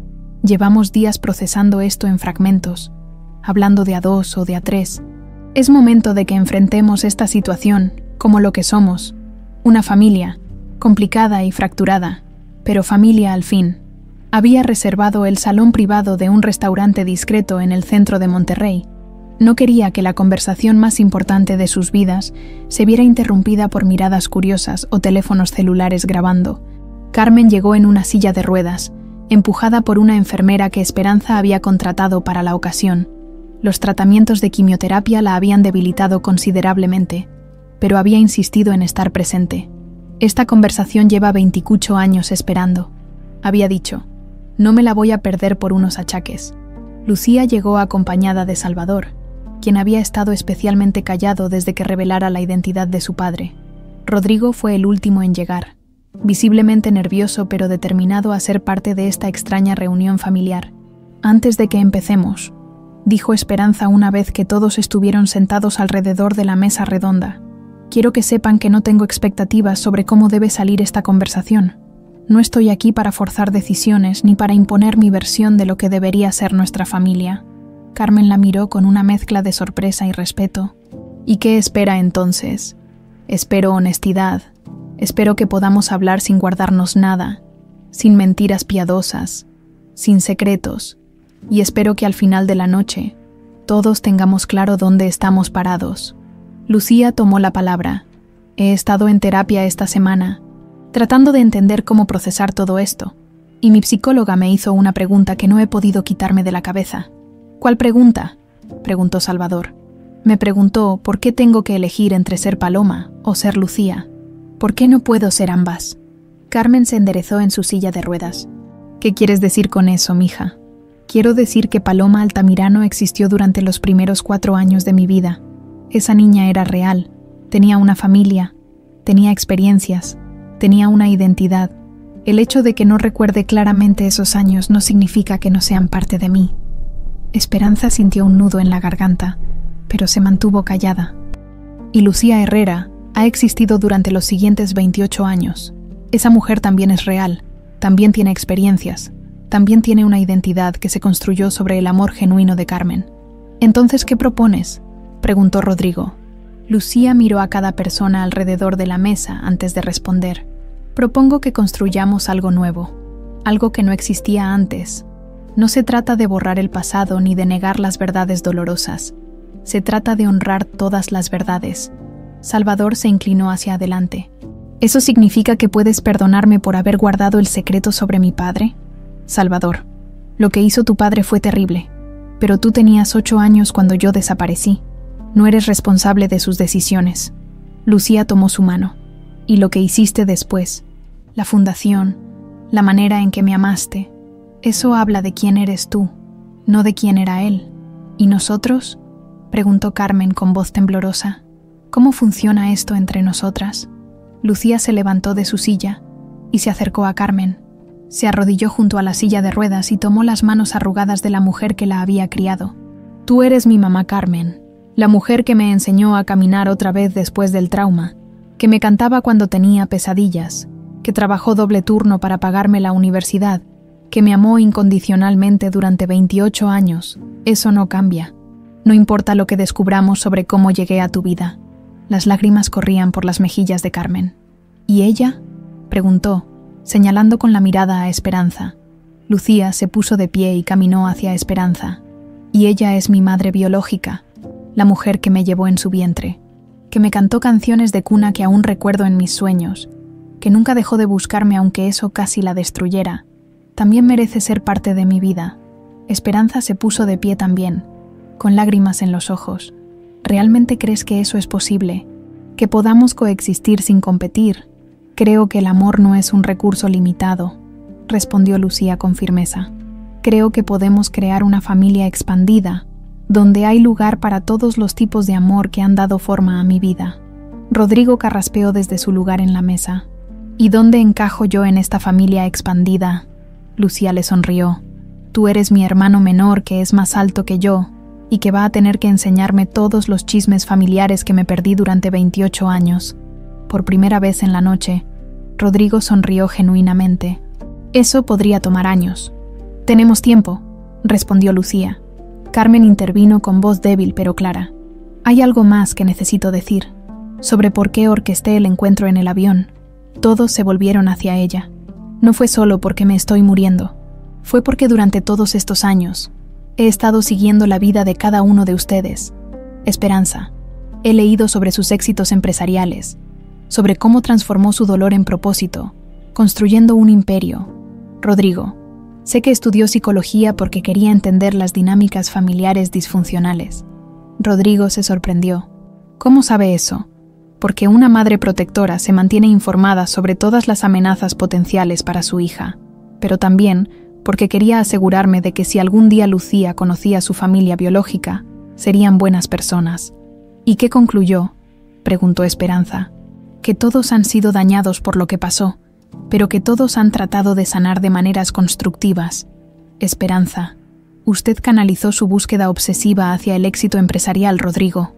Llevamos días procesando esto en fragmentos, hablando de a 2 o de a 3. Es momento de que enfrentemos esta situación como lo que somos, una familia, complicada y fracturada, pero familia al fin. Había reservado el salón privado de un restaurante discreto en el centro de Monterrey. No quería que la conversación más importante de sus vidas se viera interrumpida por miradas curiosas o teléfonos celulares grabando. Carmen llegó en una silla de ruedas, empujada por una enfermera que Esperanza había contratado para la ocasión. Los tratamientos de quimioterapia la habían debilitado considerablemente, pero había insistido en estar presente. Esta conversación lleva 28 años esperando. Había dicho, no me la voy a perder por unos achaques. Lucía llegó acompañada de Salvador, quien había estado especialmente callado desde que revelara la identidad de su padre. Rodrigo fue el último en llegar, visiblemente nervioso pero determinado a ser parte de esta extraña reunión familiar. Antes de que empecemos, dijo Esperanza una vez que todos estuvieron sentados alrededor de la mesa redonda, quiero que sepan que no tengo expectativas sobre cómo debe salir esta conversación. No estoy aquí para forzar decisiones ni para imponer mi versión de lo que debería ser nuestra familia. Carmen la miró con una mezcla de sorpresa y respeto. ¿Y qué espera entonces? Espero honestidad. Espero que podamos hablar sin guardarnos nada, sin mentiras piadosas, sin secretos. Y espero que al final de la noche, todos tengamos claro dónde estamos parados. Lucía tomó la palabra. He estado en terapia esta semana, tratando de entender cómo procesar todo esto, y mi psicóloga me hizo una pregunta que no he podido quitarme de la cabeza. ¿Cuál pregunta?, preguntó Salvador. Me preguntó por qué tengo que elegir entre ser Paloma o ser Lucía. ¿Por qué no puedo ser ambas? Carmen se enderezó en su silla de ruedas. ¿Qué quieres decir con eso, mija? Quiero decir que Paloma Altamirano existió durante los primeros 4 años de mi vida. Esa niña era real, tenía una familia, tenía experiencias, tenía una identidad. El hecho de que no recuerde claramente esos años no significa que no sean parte de mí. Esperanza sintió un nudo en la garganta, pero se mantuvo callada. Y Lucía Herrera ha existido durante los siguientes 28 años. Esa mujer también es real, también tiene experiencias, también tiene una identidad que se construyó sobre el amor genuino de Carmen. ¿Entonces qué propones?, preguntó Rodrigo. Lucía miró a cada persona alrededor de la mesa antes de responder. Propongo que construyamos algo nuevo, algo que no existía antes. No se trata de borrar el pasado ni de negar las verdades dolorosas. Se trata de honrar todas las verdades. Salvador se inclinó hacia adelante. ¿Eso significa que puedes perdonarme por haber guardado el secreto sobre mi padre? Salvador, lo que hizo tu padre fue terrible, pero tú tenías 8 años cuando yo desaparecí. No eres responsable de sus decisiones. Lucía tomó su mano. Y lo que hiciste después, la fundación, la manera en que me amaste, eso habla de quién eres tú, no de quién era él. ¿Y nosotros?, preguntó Carmen con voz temblorosa. ¿Cómo funciona esto entre nosotras? Lucía se levantó de su silla y se acercó a Carmen. Se arrodilló junto a la silla de ruedas y tomó las manos arrugadas de la mujer que la había criado. Tú eres mi mamá Carmen, la mujer que me enseñó a caminar otra vez después del trauma, que me cantaba cuando tenía pesadillas, que trabajó doble turno para pagarme la universidad, que me amó incondicionalmente durante 28 años. Eso no cambia. No importa lo que descubramos sobre cómo llegué a tu vida. Las lágrimas corrían por las mejillas de Carmen. ¿Y ella?, preguntó, señalando con la mirada a Esperanza. Lucía se puso de pie y caminó hacia Esperanza. Y ella es mi madre biológica, la mujer que me llevó en su vientre, que me cantó canciones de cuna que aún recuerdo en mis sueños, que nunca dejó de buscarme aunque eso casi la destruyera. También merece ser parte de mi vida. Esperanza se puso de pie también, con lágrimas en los ojos. ¿Realmente crees que eso es posible? ¿Que podamos coexistir sin competir? Creo que el amor no es un recurso limitado, respondió Lucía con firmeza. Creo que podemos crear una familia expandida, donde hay lugar para todos los tipos de amor que han dado forma a mi vida. Rodrigo carraspeó desde su lugar en la mesa. ¿Y dónde encajo yo en esta familia expandida? Lucía le sonrió. Tú eres mi hermano menor que es más alto que yo y que va a tener que enseñarme todos los chismes familiares que me perdí durante 28 años. Por primera vez en la noche, Rodrigo sonrió genuinamente. Eso podría tomar años. Tenemos tiempo, respondió Lucía. Carmen intervino con voz débil pero clara. Hay algo más que necesito decir, sobre por qué orquesté el encuentro en el avión. Todos se volvieron hacia ella. No fue solo porque me estoy muriendo. Fue porque durante todos estos años he estado siguiendo la vida de cada uno de ustedes. Esperanza, he leído sobre sus éxitos empresariales, sobre cómo transformó su dolor en propósito, construyendo un imperio. Rodrigo, sé que estudió psicología porque quería entender las dinámicas familiares disfuncionales. Rodrigo se sorprendió. ¿Cómo sabe eso? Porque una madre protectora se mantiene informada sobre todas las amenazas potenciales para su hija, pero también porque quería asegurarme de que si algún día Lucía conocía a su familia biológica, serían buenas personas. ¿Y qué concluyó?, preguntó Esperanza. Que todos han sido dañados por lo que pasó, pero que todos han tratado de sanar de maneras constructivas. Esperanza, usted canalizó su búsqueda obsesiva hacia el éxito empresarial, Rodrigo.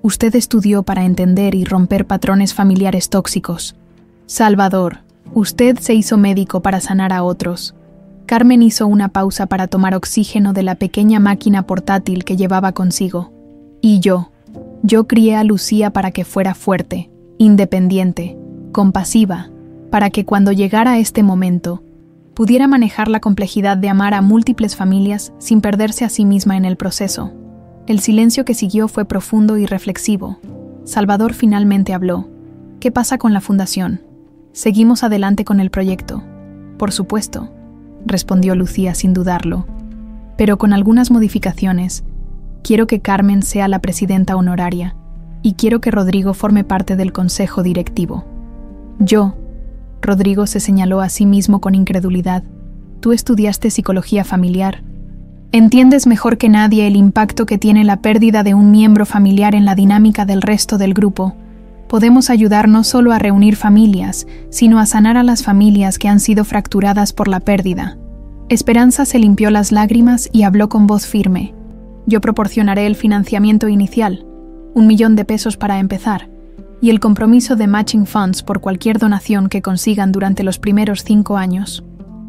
Usted estudió para entender y romper patrones familiares tóxicos. Salvador, usted se hizo médico para sanar a otros. Carmen hizo una pausa para tomar oxígeno de la pequeña máquina portátil que llevaba consigo. Y yo crié a Lucía para que fuera fuerte, independiente, compasiva, para que cuando llegara este momento, pudiera manejar la complejidad de amar a múltiples familias sin perderse a sí misma en el proceso. El silencio que siguió fue profundo y reflexivo. Salvador finalmente habló. ¿Qué pasa con la fundación? ¿Seguimos adelante con el proyecto? Por supuesto, respondió Lucía sin dudarlo. Pero con algunas modificaciones. Quiero que Carmen sea la presidenta honoraria y quiero que Rodrigo forme parte del consejo directivo. Rodrigo se señaló a sí mismo con incredulidad. Tú estudiaste psicología familiar. Entiendes mejor que nadie el impacto que tiene la pérdida de un miembro familiar en la dinámica del resto del grupo. Podemos ayudar no solo a reunir familias, sino a sanar a las familias que han sido fracturadas por la pérdida. Esperanza se limpió las lágrimas y habló con voz firme. Yo proporcionaré el financiamiento inicial, $1,000,000 para empezar, y el compromiso de matching funds por cualquier donación que consigan durante los primeros 5 años.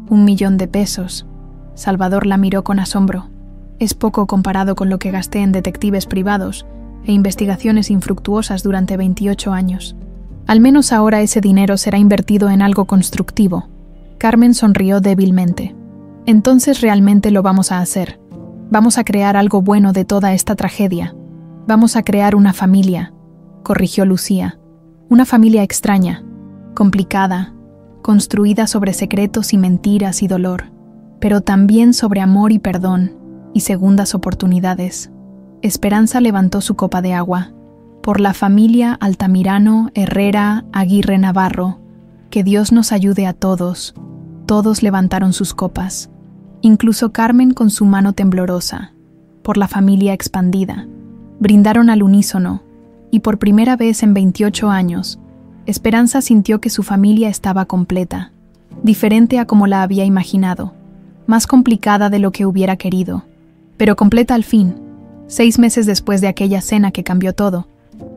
$1,000,000. Salvador la miró con asombro. Es poco comparado con lo que gasté en detectives privados e investigaciones infructuosas durante 28 años. Al menos ahora ese dinero será invertido en algo constructivo. Carmen sonrió débilmente. Entonces realmente lo vamos a hacer. Vamos a crear algo bueno de toda esta tragedia. Vamos a crear una familia, corrigió Lucía. Una familia extraña, complicada, construida sobre secretos y mentiras y dolor, pero también sobre amor y perdón y segundas oportunidades. Esperanza levantó su copa de agua. Por la familia Altamirano, Herrera, Aguirre Navarro, que Dios nos ayude a todos. Todos levantaron sus copas, incluso Carmen con su mano temblorosa. Por la familia expandida. Brindaron al unísono, y por primera vez en 28 años, Esperanza sintió que su familia estaba completa, diferente a como la había imaginado, más complicada de lo que hubiera querido, pero completa al fin. 6 meses después de aquella cena que cambió todo,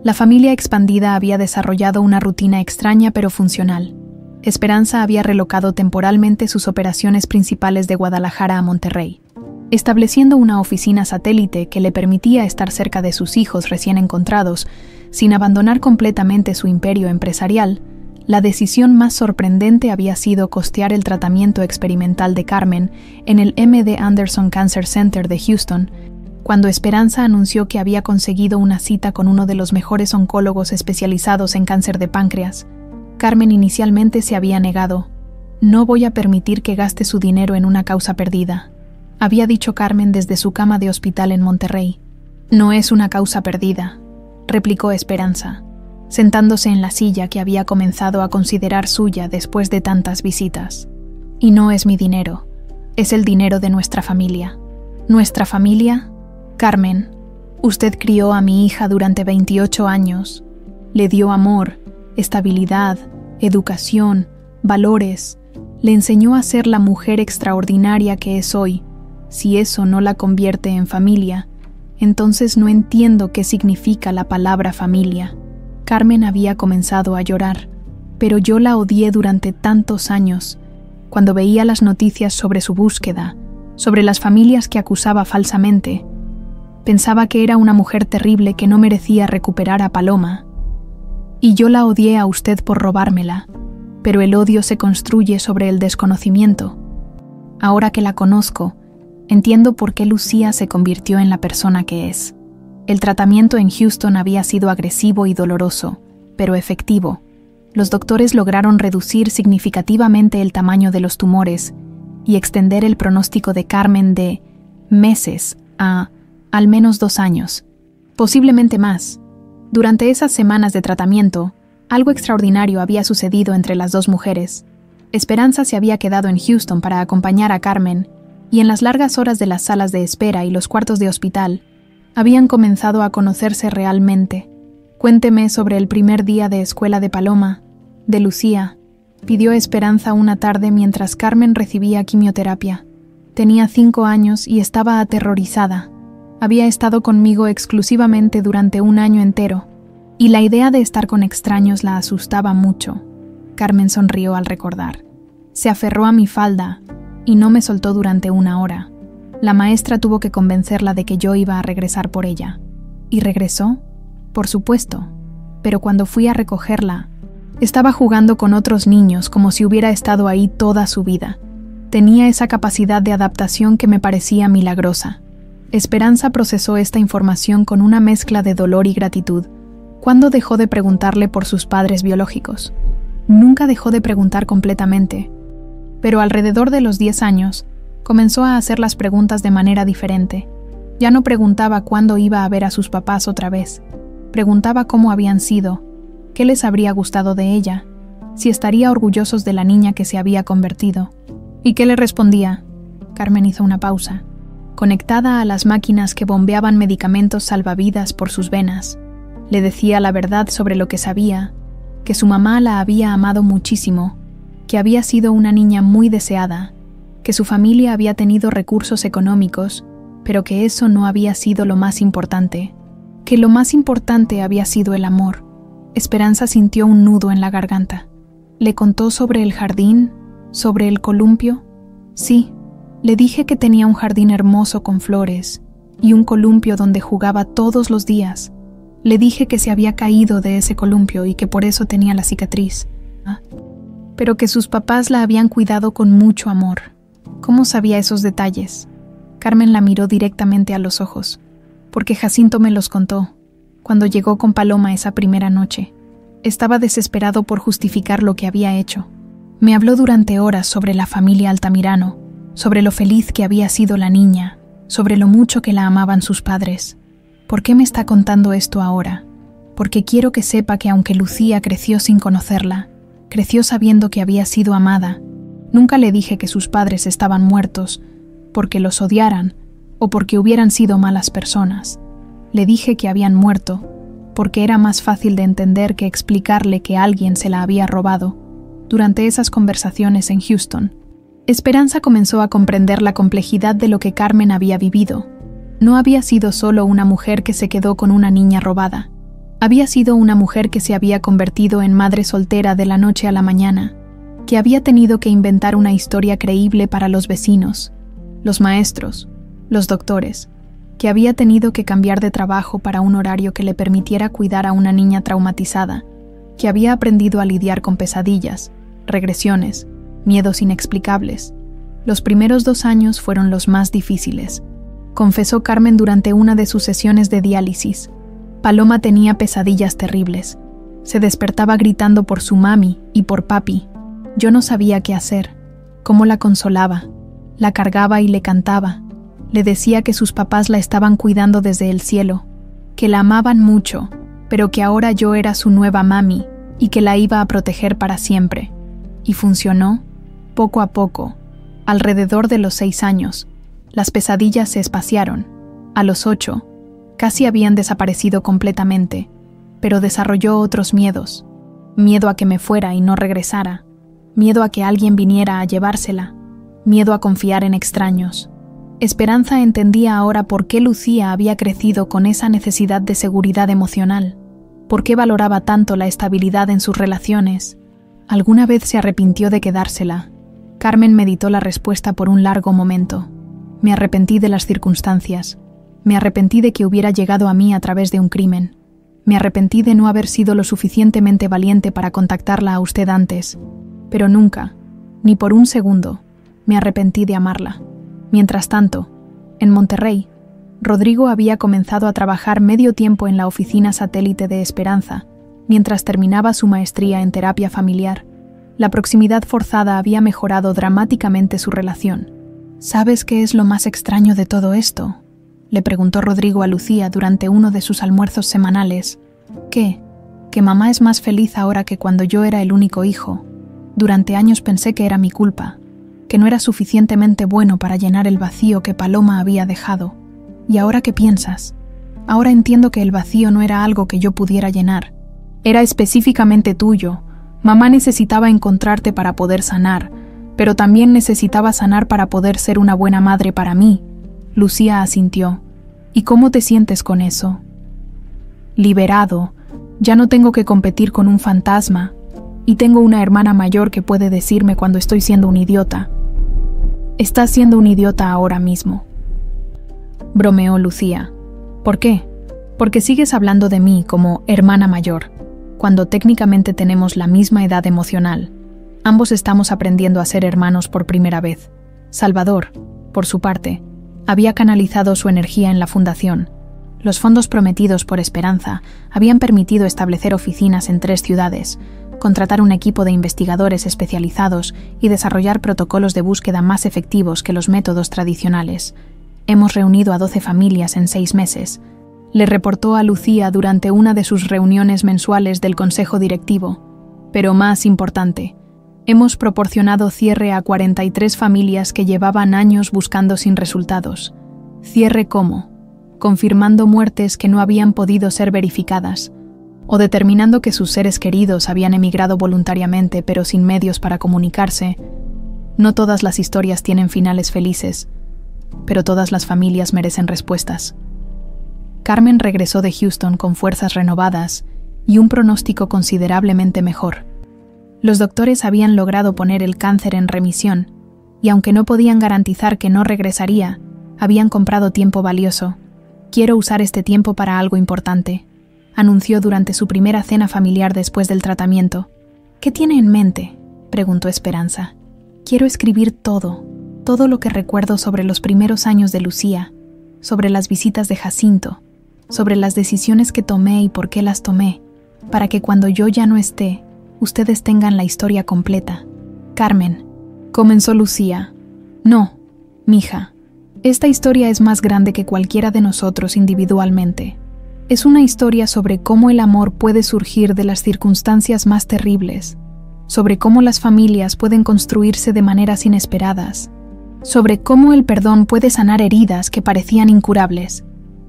la familia expandida había desarrollado una rutina extraña pero funcional. Esperanza había relocado temporalmente sus operaciones principales de Guadalajara a Monterrey, estableciendo una oficina satélite que le permitía estar cerca de sus hijos recién encontrados, sin abandonar completamente su imperio empresarial. La decisión más sorprendente había sido costear el tratamiento experimental de Carmen en el MD Anderson Cancer Center de Houston, cuando Esperanza anunció que había conseguido una cita con uno de los mejores oncólogos especializados en cáncer de páncreas. Carmen inicialmente se había negado. No voy a permitir que gaste su dinero en una causa perdida, había dicho Carmen desde su cama de hospital en Monterrey. No es una causa perdida, replicó Esperanza, sentándose en la silla que había comenzado a considerar suya después de tantas visitas. Y no es mi dinero, es el dinero de nuestra familia. ¿Nuestra familia? Carmen, usted crió a mi hija durante 28 años. Le dio amor, estabilidad, educación, valores. Le enseñó a ser la mujer extraordinaria que es hoy. Si eso no la convierte en familia, entonces no entiendo qué significa la palabra familia. Carmen había comenzado a llorar, pero yo la odié durante tantos años. Cuando veía las noticias sobre su búsqueda, sobre las familias que acusaba falsamente, pensaba que era una mujer terrible que no merecía recuperar a Paloma. Y yo la odié a usted por robármela, pero el odio se construye sobre el desconocimiento. Ahora que la conozco, entiendo por qué Lucía se convirtió en la persona que es. El tratamiento en Houston había sido agresivo y doloroso, pero efectivo. Los doctores lograron reducir significativamente el tamaño de los tumores y extender el pronóstico de Carmen de meses a al menos 2 años, posiblemente más. Durante esas semanas de tratamiento, algo extraordinario había sucedido entre las dos mujeres. Esperanza se había quedado en Houston para acompañar a Carmen, y en las largas horas de las salas de espera y los cuartos de hospital, habían comenzado a conocerse realmente. Cuénteme sobre el primer día de escuela de Paloma, de Lucía, pidió Esperanza una tarde mientras Carmen recibía quimioterapia. Tenía 5 años y estaba aterrorizada. Había estado conmigo exclusivamente durante 1 año entero, y la idea de estar con extraños la asustaba mucho. Carmen sonrió al recordar. Se aferró a mi falda y no me soltó durante 1 hora. La maestra tuvo que convencerla de que yo iba a regresar por ella. ¿Y regresó? Por supuesto, pero cuando fui a recogerla, estaba jugando con otros niños como si hubiera estado ahí toda su vida. Tenía esa capacidad de adaptación que me parecía milagrosa. Esperanza procesó esta información con una mezcla de dolor y gratitud. ¿Cuándo dejó de preguntarle por sus padres biológicos? Nunca dejó de preguntar completamente, pero alrededor de los 10 años, comenzó a hacer las preguntas de manera diferente. Ya no preguntaba cuándo iba a ver a sus papás otra vez. Preguntaba cómo habían sido, qué les habría gustado de ella, si estaría orgullosos de la niña que se había convertido. ¿Y qué le respondía? Carmen hizo una pausa. Conectada a las máquinas que bombeaban medicamentos salvavidas por sus venas, le decía la verdad sobre lo que sabía, que su mamá la había amado muchísimo, que había sido una niña muy deseada, que su familia había tenido recursos económicos, pero que eso no había sido lo más importante, que lo más importante había sido el amor. Esperanza sintió un nudo en la garganta. ¿Le contó sobre el jardín? ¿Sobre el columpio? Sí. Le dije que tenía un jardín hermoso con flores y un columpio donde jugaba todos los días. Le dije que se había caído de ese columpio y que por eso tenía la cicatriz. Pero que sus papás la habían cuidado con mucho amor. ¿Cómo sabía esos detalles? Carmen la miró directamente a los ojos, porque Jacinto me los contó, cuando llegó con Paloma esa primera noche. Estaba desesperado por justificar lo que había hecho. Me habló durante horas sobre la familia Altamirano, sobre lo feliz que había sido la niña, sobre lo mucho que la amaban sus padres. ¿Por qué me está contando esto ahora? Porque quiero que sepa que aunque Lucía creció sin conocerla, creció sabiendo que había sido amada. Nunca le dije que sus padres estaban muertos, porque los odiaran o porque hubieran sido malas personas. Le dije que habían muerto, porque era más fácil de entender que explicarle que alguien se la había robado. Durante esas conversaciones en Houston, Esperanza comenzó a comprender la complejidad de lo que Carmen había vivido. No había sido solo una mujer que se quedó con una niña robada. Había sido una mujer que se había convertido en madre soltera de la noche a la mañana, que había tenido que inventar una historia creíble para los vecinos, los maestros, los doctores, que había tenido que cambiar de trabajo para un horario que le permitiera cuidar a una niña traumatizada, que había aprendido a lidiar con pesadillas, regresiones, miedos inexplicables. Los primeros 2 años fueron los más difíciles, confesó Carmen durante una de sus sesiones de diálisis. Paloma tenía pesadillas terribles. Se despertaba gritando por su mami y por papi. Yo no sabía qué hacer, cómo la consolaba. La cargaba y le cantaba. Le decía que sus papás la estaban cuidando desde el cielo, que la amaban mucho, pero que ahora yo era su nueva mami y que la iba a proteger para siempre. Y funcionó. Poco a poco, alrededor de los 6 años, las pesadillas se espaciaron. A los 8, casi habían desaparecido completamente. pero desarrolló otros miedos. Miedo a que me fuera y no regresara, miedo a que alguien viniera a llevársela, miedo a confiar en extraños. Esperanza entendía ahora por qué Lucía había crecido con esa necesidad de seguridad emocional, por qué valoraba tanto la estabilidad en sus relaciones. ¿Alguna vez se arrepintió de quedársela? Carmen meditó la respuesta por un largo momento. Me arrepentí de las circunstancias. Me arrepentí de que hubiera llegado a mí a través de un crimen. Me arrepentí de no haber sido lo suficientemente valiente para contactarla a usted antes. Pero nunca, ni por un segundo, me arrepentí de amarla. Mientras tanto, en Monterrey, Rodrigo había comenzado a trabajar medio tiempo en la oficina satélite de Esperanza, mientras terminaba su maestría en terapia familiar. La proximidad forzada había mejorado dramáticamente su relación. ¿Sabes qué es lo más extraño de todo esto?, le preguntó Rodrigo a Lucía durante uno de sus almuerzos semanales. ¿Qué? Que mamá es más feliz ahora que cuando yo era el único hijo. Durante años pensé que era mi culpa, que no era suficientemente bueno para llenar el vacío que Paloma había dejado. ¿Y ahora qué piensas? Ahora entiendo que el vacío no era algo que yo pudiera llenar. Era específicamente tuyo. Mamá necesitaba encontrarte para poder sanar, pero también necesitaba sanar para poder ser una buena madre para mí. Lucía asintió. ¿Y cómo te sientes con eso? Liberado. Ya no tengo que competir con un fantasma. Y tengo una hermana mayor que puede decirme cuando estoy siendo un idiota. Estás siendo un idiota ahora mismo, bromeó Lucía. ¿Por qué? Porque sigues hablando de mí como hermana mayor, cuando técnicamente tenemos la misma edad emocional. Ambos estamos aprendiendo a ser hermanos por primera vez. Salvador, por su parte, había canalizado su energía en la fundación. Los fondos prometidos por Esperanza habían permitido establecer oficinas en 3 ciudades, contratar un equipo de investigadores especializados y desarrollar protocolos de búsqueda más efectivos que los métodos tradicionales. Hemos reunido a 12 familias en 6 meses, le reportó a Lucía durante una de sus reuniones mensuales del Consejo Directivo. Pero más importante, hemos proporcionado cierre a 43 familias que llevaban años buscando sin resultados. ¿Cierre cómo? Confirmando muertes que no habían podido ser verificadas, o determinando que sus seres queridos habían emigrado voluntariamente pero sin medios para comunicarse. No todas las historias tienen finales felices, pero todas las familias merecen respuestas. Carmen regresó de Houston con fuerzas renovadas y un pronóstico considerablemente mejor. Los doctores habían logrado poner el cáncer en remisión, y aunque no podían garantizar que no regresaría, habían comprado tiempo valioso. Quiero usar este tiempo para algo importante, anunció durante su primera cena familiar después del tratamiento. ¿Qué tiene en mente?, preguntó Esperanza. Quiero escribir todo lo que recuerdo sobre los primeros años de Lucía, sobre las visitas de Jacinto, sobre las decisiones que tomé y por qué las tomé, para que cuando yo ya no esté, ustedes tengan la historia completa. Carmen, comenzó Lucía. No, mija. Esta historia es más grande que cualquiera de nosotros individualmente. Es una historia sobre cómo el amor puede surgir de las circunstancias más terribles, sobre cómo las familias pueden construirse de maneras inesperadas, sobre cómo el perdón puede sanar heridas que parecían incurables.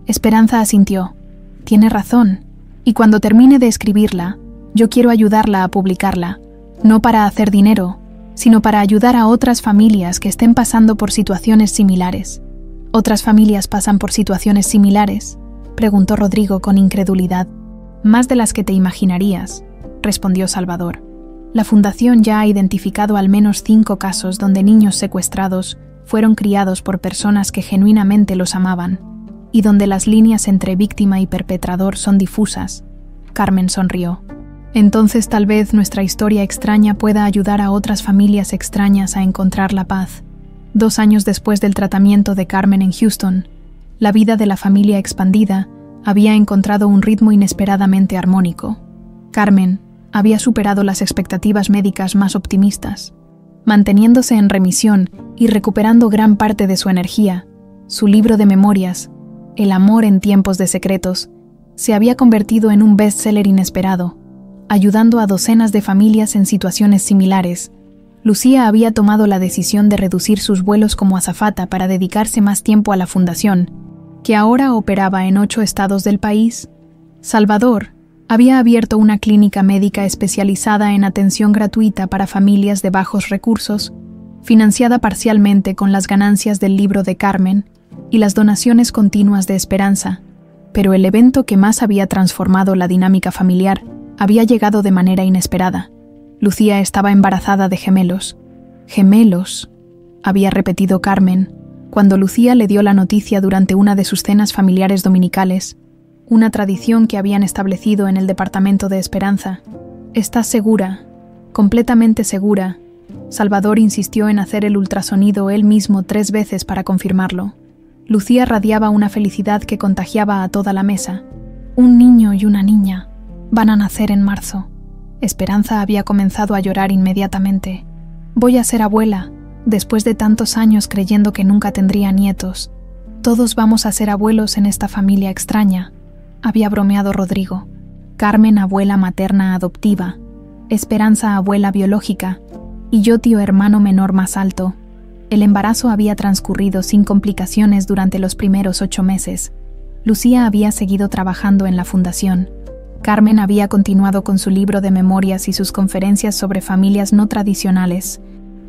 Esperanza asintió. Tiene razón, y cuando termine de escribirla, yo quiero ayudarla a publicarla, no para hacer dinero, sino para ayudar a otras familias que estén pasando por situaciones similares. ¿Otras familias pasan por situaciones similares?, preguntó Rodrigo con incredulidad. Más de las que te imaginarías, respondió Salvador. La Fundación ya ha identificado al menos 5 casos donde niños secuestrados fueron criados por personas que genuinamente los amaban, y donde las líneas entre víctima y perpetrador son difusas. Carmen sonrió. Entonces tal vez nuestra historia extraña pueda ayudar a otras familias extrañas a encontrar la paz. 2 años después del tratamiento de Carmen en Houston, la vida de la familia expandida había encontrado un ritmo inesperadamente armónico. Carmen había superado las expectativas médicas más optimistas. Manteniéndose en remisión y recuperando gran parte de su energía, su libro de memorias, El amor en tiempos de secretos, se había convertido en un bestseller inesperado, ayudando a docenas de familias en situaciones similares. Lucía había tomado la decisión de reducir sus vuelos como azafata para dedicarse más tiempo a la fundación, que ahora operaba en 8 estados del país. Salvador, Había abierto una clínica médica especializada en atención gratuita para familias de bajos recursos, financiada parcialmente con las ganancias del libro de Carmen y las donaciones continuas de Esperanza, pero el evento que más había transformado la dinámica familiar había llegado de manera inesperada. Lucía estaba embarazada de gemelos. «Gemelos», había repetido Carmen, cuando Lucía le dio la noticia durante una de sus cenas familiares dominicales, una tradición que habían establecido en el departamento de Esperanza. «¿Estás segura? Completamente segura». Salvador insistió en hacer el ultrasonido él mismo 3 veces para confirmarlo. Lucía radiaba una felicidad que contagiaba a toda la mesa. «Un niño y una niña. Van a nacer en marzo». Esperanza había comenzado a llorar inmediatamente. «Voy a ser abuela, después de tantos años creyendo que nunca tendría nietos. Todos vamos a ser abuelos en esta familia extraña», había bromeado Rodrigo. Carmen, abuela materna adoptiva, Esperanza, abuela biológica, y yo, tío hermano menor más alto. El embarazo había transcurrido sin complicaciones durante los primeros 8 meses. Lucía había seguido trabajando en la fundación. Carmen había continuado con su libro de memorias y sus conferencias sobre familias no tradicionales,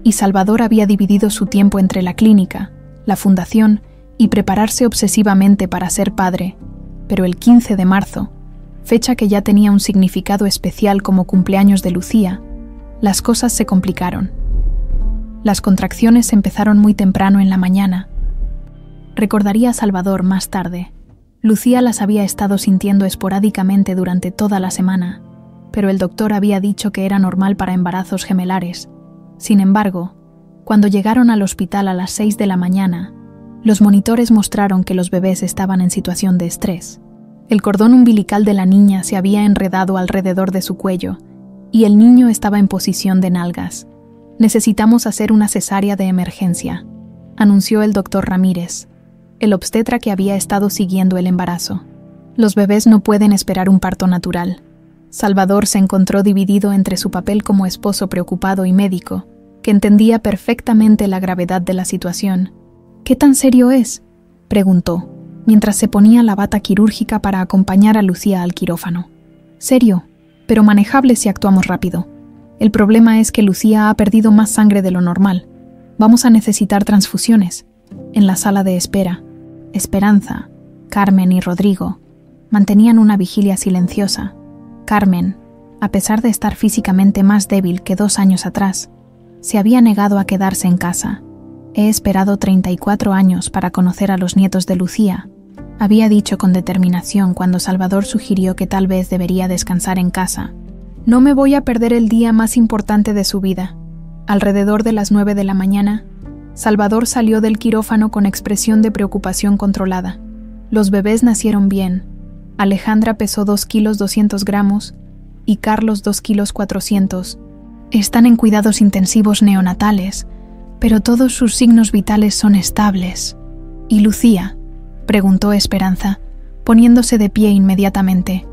y Salvador había dividido su tiempo entre la clínica, la fundación y prepararse obsesivamente para ser padre. Pero el 15 de marzo, fecha que ya tenía un significado especial como cumpleaños de Lucía, las cosas se complicaron. Las contracciones empezaron muy temprano en la mañana. Recordaría a Salvador más tarde. Lucía las había estado sintiendo esporádicamente durante toda la semana, pero el doctor había dicho que era normal para embarazos gemelares. Sin embargo, cuando llegaron al hospital a las 6 de la mañana, los monitores mostraron que los bebés estaban en situación de estrés. El cordón umbilical de la niña se había enredado alrededor de su cuello y el niño estaba en posición de nalgas. «Necesitamos hacer una cesárea de emergencia», anunció el doctor Ramírez, el obstetra que había estado siguiendo el embarazo. «Los bebés no pueden esperar un parto natural». Salvador se encontró dividido entre su papel como esposo preocupado y médico, que entendía perfectamente la gravedad de la situación. «¿Qué tan serio es?», preguntó, mientras se ponía la bata quirúrgica para acompañar a Lucía al quirófano. «Serio, pero manejable si actuamos rápido. El problema es que Lucía ha perdido más sangre de lo normal. Vamos a necesitar transfusiones». En la sala de espera, Esperanza, Carmen y Rodrigo mantenían una vigilia silenciosa. Carmen, a pesar de estar físicamente más débil que 2 años atrás, se había negado a quedarse en casa. «He esperado 34 años para conocer a los nietos de Lucía», había dicho con determinación cuando Salvador sugirió que tal vez debería descansar en casa. «No me voy a perder el día más importante de su vida». Alrededor de las 9 de la mañana, Salvador salió del quirófano con expresión de preocupación controlada. Los bebés nacieron bien. Alejandra pesó 2 kilos 200 gramos y Carlos 2 kilos 400. Están en cuidados intensivos neonatales, pero todos sus signos vitales son estables. «¿Y Lucía?», preguntó Esperanza, poniéndose de pie inmediatamente.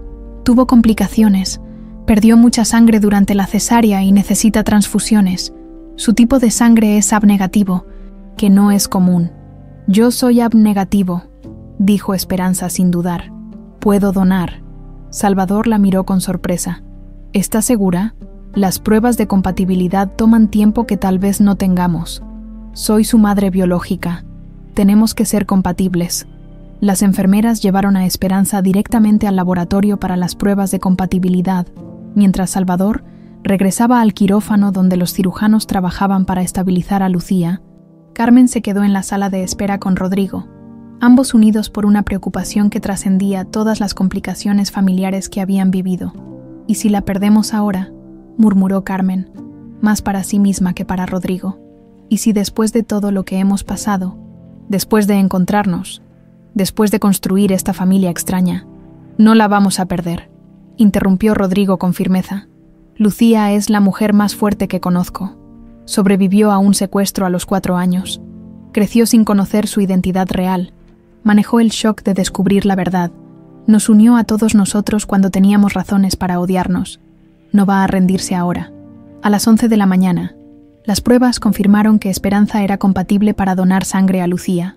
«Tuvo complicaciones, perdió mucha sangre durante la cesárea y necesita transfusiones. Su tipo de sangre es AB negativo, que no es común». «Yo soy AB negativo», dijo Esperanza sin dudar. «Puedo donar». Salvador la miró con sorpresa. «¿Estás segura? Las pruebas de compatibilidad toman tiempo que tal vez no tengamos. Soy su madre biológica. Tenemos que ser compatibles». Las enfermeras llevaron a Esperanza directamente al laboratorio para las pruebas de compatibilidad, mientras Salvador regresaba al quirófano donde los cirujanos trabajaban para estabilizar a Lucía. Carmen se quedó en la sala de espera con Rodrigo, ambos unidos por una preocupación que trascendía todas las complicaciones familiares que habían vivido. «¿Y si la perdemos ahora?», murmuró Carmen, más para sí misma que para Rodrigo. «¿Y si después de todo lo que hemos pasado, después de encontrarnos, después de construir esta familia extraña, no la vamos a perder?», interrumpió Rodrigo con firmeza. «Lucía es la mujer más fuerte que conozco. Sobrevivió a un secuestro a los 4 años. Creció sin conocer su identidad real. Manejó el shock de descubrir la verdad. Nos unió a todos nosotros cuando teníamos razones para odiarnos. No va a rendirse ahora». A las 11 de la mañana, las pruebas confirmaron que Esperanza era compatible para donar sangre a Lucía.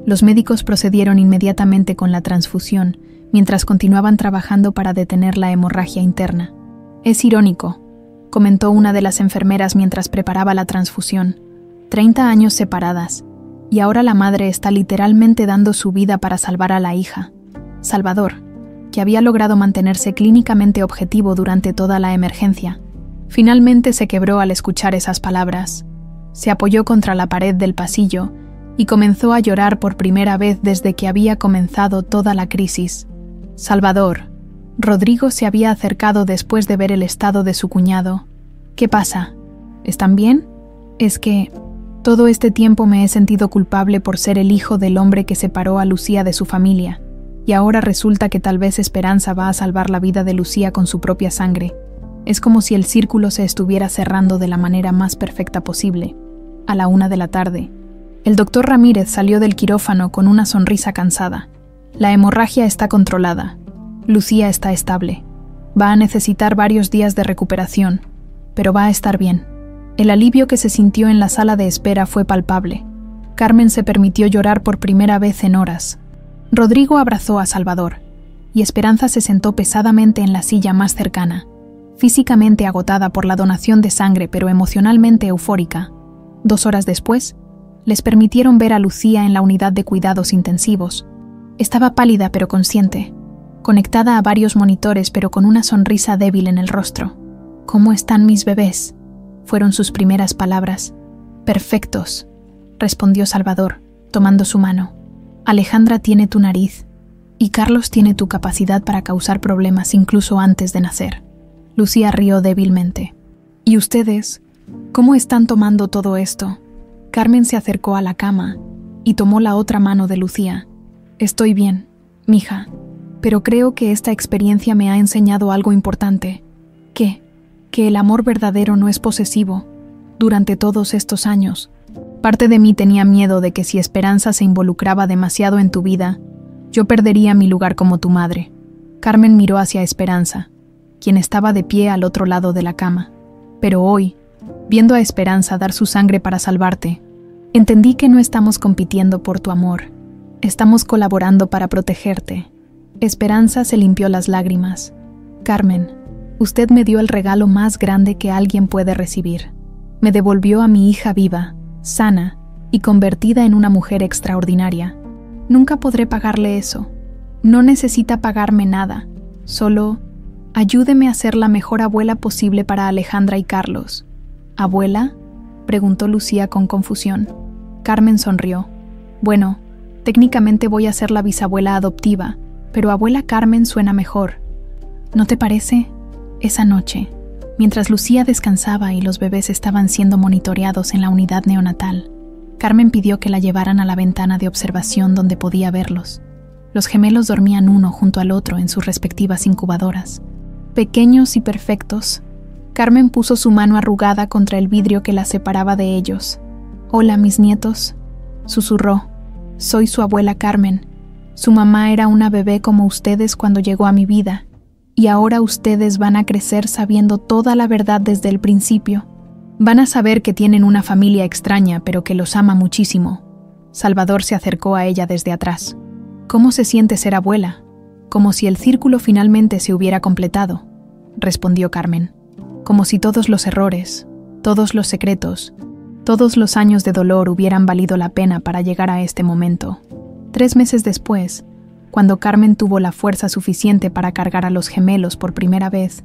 Los médicos procedieron inmediatamente con la transfusión, mientras continuaban trabajando para detener la hemorragia interna. «Es irónico», comentó una de las enfermeras mientras preparaba la transfusión. 30 años separadas, y ahora la madre está literalmente dando su vida para salvar a la hija. Salvador, que había logrado mantenerse clínicamente objetivo durante toda la emergencia, finalmente se quebró al escuchar esas palabras. Se apoyó contra la pared del pasillo y comenzó a llorar por primera vez desde que había comenzado toda la crisis. Salvador. Rodrigo se había acercado después de ver el estado de su cuñado. «¿Qué pasa? ¿Están bien? Es que todo este tiempo me he sentido culpable por ser el hijo del hombre que separó a Lucía de su familia, y ahora resulta que tal vez Esperanza va a salvar la vida de Lucía con su propia sangre. Es como si el círculo se estuviera cerrando de la manera más perfecta posible». A la 1 de la tarde, el doctor Ramírez salió del quirófano con una sonrisa cansada. «La hemorragia está controlada. Lucía está estable. Va a necesitar varios días de recuperación, pero va a estar bien». El alivio que se sintió en la sala de espera fue palpable. Carmen se permitió llorar por primera vez en horas. Rodrigo abrazó a Salvador, y Esperanza se sentó pesadamente en la silla más cercana, físicamente agotada por la donación de sangre pero emocionalmente eufórica. 2 horas después, les permitieron ver a Lucía en la unidad de cuidados intensivos. Estaba pálida pero consciente, conectada a varios monitores pero con una sonrisa débil en el rostro. «¿Cómo están mis bebés?», fueron sus primeras palabras. «Perfectos», respondió Salvador, tomando su mano. «Alejandra tiene tu nariz, y Carlos tiene tu capacidad para causar problemas incluso antes de nacer». Lucía rió débilmente. «¿Y ustedes? ¿Cómo están tomando todo esto?». Carmen se acercó a la cama y tomó la otra mano de Lucía. «Estoy bien, mija, pero creo que esta experiencia me ha enseñado algo importante. Que el amor verdadero no es posesivo. Durante todos estos años, parte de mí tenía miedo de que si Esperanza se involucraba demasiado en tu vida, yo perdería mi lugar como tu madre». Carmen miró hacia Esperanza, quien estaba de pie al otro lado de la cama. «Pero hoy, viendo a Esperanza dar su sangre para salvarte, entendí que no estamos compitiendo por tu amor. Estamos colaborando para protegerte». Esperanza se limpió las lágrimas. «Carmen, usted me dio el regalo más grande que alguien puede recibir. Me devolvió a mi hija viva, sana y convertida en una mujer extraordinaria. Nunca podré pagarle eso. No necesita pagarme nada. Solo ayúdeme a ser la mejor abuela posible para Alejandra y Carlos». «¿Abuela?», preguntó Lucía con confusión. Carmen sonrió. «Bueno, técnicamente voy a ser la bisabuela adoptiva, pero abuela Carmen suena mejor. ¿No te parece?». Esa noche, mientras Lucía descansaba y los bebés estaban siendo monitoreados en la unidad neonatal, Carmen pidió que la llevaran a la ventana de observación donde podía verlos. Los gemelos dormían uno junto al otro en sus respectivas incubadoras. Pequeños y perfectos, Carmen puso su mano arrugada contra el vidrio que la separaba de ellos. «Hola, mis nietos», susurró. «Soy su abuela Carmen. Su mamá era una bebé como ustedes cuando llegó a mi vida, y ahora ustedes van a crecer sabiendo toda la verdad desde el principio. Van a saber que tienen una familia extraña, pero que los ama muchísimo». Salvador se acercó a ella desde atrás. «¿Cómo se siente ser abuela?». «Como si el círculo finalmente se hubiera completado», respondió Carmen. «Como si todos los errores, todos los secretos, todos los años de dolor hubieran valido la pena para llegar a este momento». 3 meses después, cuando Carmen tuvo la fuerza suficiente para cargar a los gemelos por primera vez,